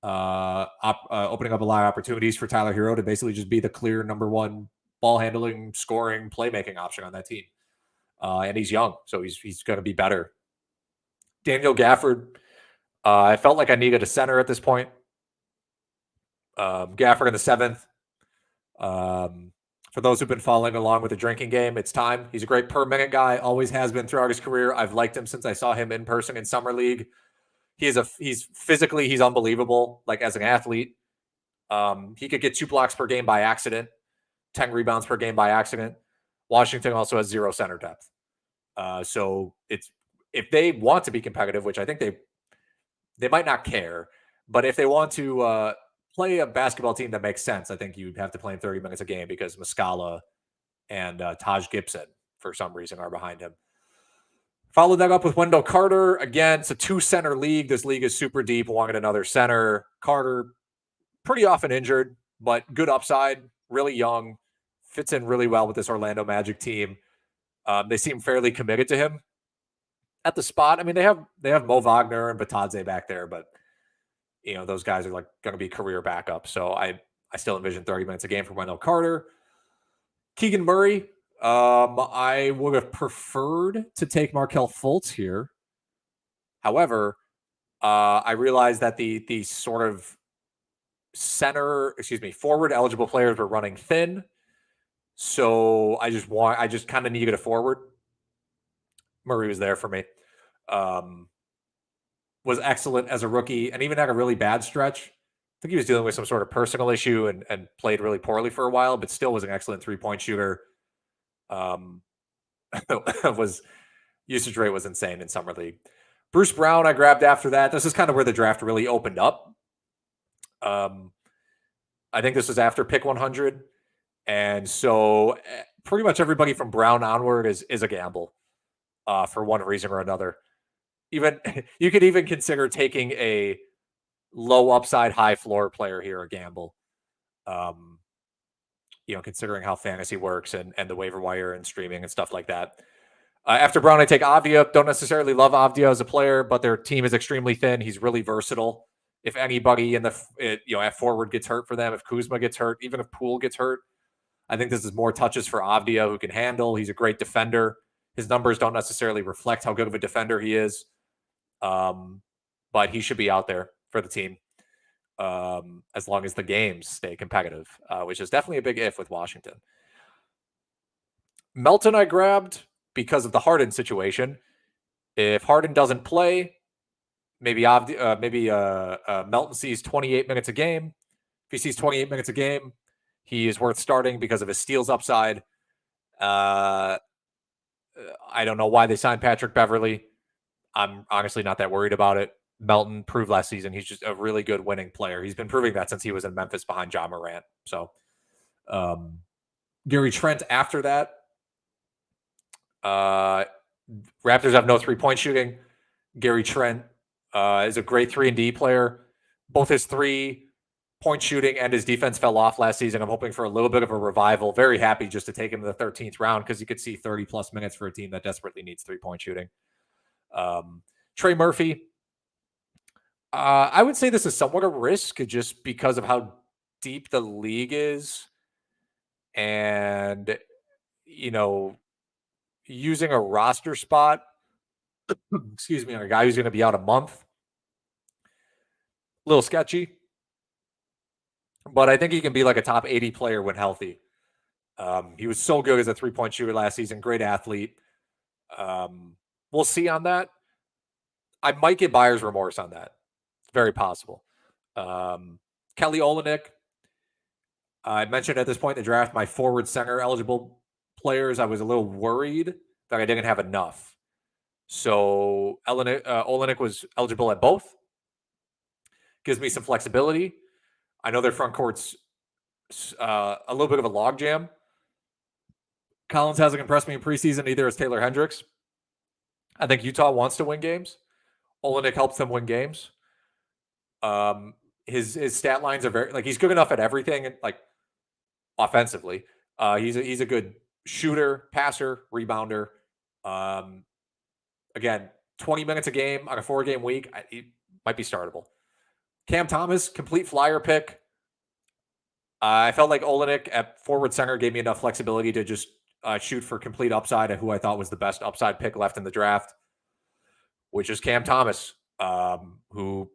opening up a lot of opportunities for Tyler Hero to basically just be the clear number 1 ball handling, scoring, playmaking option on that team. And he's young, so he's going to be better. Daniel Gafford, I felt like I needed a center at this point. Gafford in the 7th. For those who've been following along with the drinking game, it's time. He's a great per minute guy, always has been throughout his career. I've liked him since I saw him in person in Summer League. He's physically, he's unbelievable, like as an athlete. He could get 2 blocks per game by accident, 10 rebounds per game by accident. Washington also has 0 center depth. So it's, if they want to be competitive, which I think they might not care, but if they want to play a basketball team that makes sense, I think you'd have to play him 30 minutes a game because Muscala and Taj Gibson, for some reason, are behind him. Followed that up with Wendell Carter. Again, it's a 2-center league. This league is super deep. Wanted another center. Carter, pretty often injured, but good upside. Really young. Fits in really well with this Orlando Magic team. They seem fairly committed to him at the spot. I mean, they have Mo Wagner and Batadze back there, but those guys are like going to be career backups. So I still envision 30 minutes a game for Wendell Carter. Keegan Murray, I would have preferred to take Markelle Fultz here. However, I realized that the sort of forward eligible players were running thin. So I just kind of needed a forward. Murray was there for me. Was excellent as a rookie and even had a really bad stretch. I think he was dealing with some sort of personal issue and played really poorly for a while, but still was an excellent 3-point shooter. Usage rate was insane in Summer League. Bruce Brown I grabbed after that. This is kind of where the draft really opened up. I think this was after pick 100. And so pretty much everybody from Brown onward is a gamble for one reason or another. Even you could even consider taking a low upside, high floor player here a gamble. Considering how fantasy works and the waiver wire and streaming and stuff like that. After Brown, I take Avdia. Don't necessarily love Avdia as a player, but their team is extremely thin. He's really versatile. If anybody at forward gets hurt for them, if Kuzma gets hurt, even if Poole gets hurt, I think this is more touches for Avdia, who can handle. He's a great defender. His numbers don't necessarily reflect how good of a defender he is. But he should be out there for the team as long as the games stay competitive, which is definitely a big if with Washington. Melton I grabbed because of the Harden situation. If Harden doesn't play, maybe Melton sees 28 minutes a game. If he sees 28 minutes a game, he is worth starting because of his steals upside. I don't know why they signed Patrick Beverley. I'm honestly not that worried about it. Melton proved last season he's just a really good winning player. He's been proving that since he was in Memphis behind Ja Morant. So Gary Trent after that. Raptors have no 3-point shooting. Gary Trent is a great 3-and-D player. Both his 3-point shooting and his defense fell off last season. I'm hoping for a little bit of a revival. Very happy just to take him to the 13th round because you could see 30-plus minutes for a team that desperately needs 3-point shooting. Trey Murphy. I would say this is somewhat a risk just because of how deep the league is. And, using a roster spot, excuse me, on a guy who's going to be out a month, a little sketchy. But I think he can be like a top 80 player when healthy. He was so good as a 3-point shooter last season. Great athlete. We'll see on that. I might get buyer's remorse on that. It's very possible. Kelly Olynyk. I mentioned at this point in the draft my forward center eligible players. I was a little worried that I didn't have enough. So Olynyk was eligible at both. Gives me some flexibility. I know their front court's a little bit of a logjam. Collins hasn't impressed me in preseason. Either as Taylor Hendricks. I think Utah wants to win games. Olynyk helps them win games. His stat lines are very he's good enough at everything, offensively. He's a good shooter, passer, rebounder. Again, 20 minutes a game on a 4-game week, he might be startable. Cam Thomas, complete flyer pick. I felt like Olynyk at forward center gave me enough flexibility to just shoot for complete upside at who I thought was the best upside pick left in the draft, which is Cam Thomas, who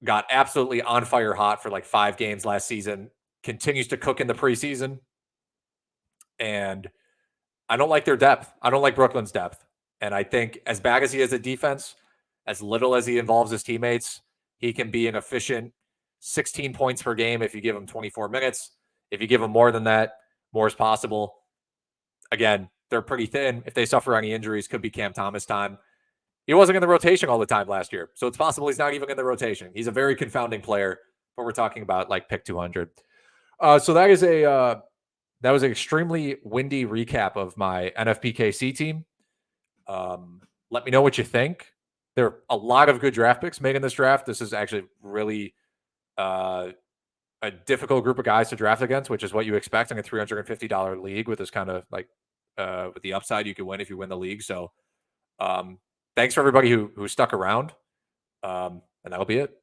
got absolutely on fire hot for 5 games last season, continues to cook in the preseason. And I don't like their depth. I don't like Brooklyn's depth. And I think as bad as he is at defense, as little as he involves his teammates, he can be an efficient 16 points per game if you give him 24 minutes. If you give him more than that, more is possible. Again, they're pretty thin. If they suffer any injuries, could be Cam Thomas time. He wasn't in the rotation all the time last year, so it's possible he's not even in the rotation. He's a very confounding player, but we're talking about pick 200. So that is that was an extremely windy recap of my NFBKC team. Let me know what you think. There are a lot of good draft picks made in this draft. This is actually really a difficult group of guys to draft against, which is what you expect in a $350 league with this kind of with the upside you can win if you win the league. So thanks for everybody who stuck around. And that'll be it.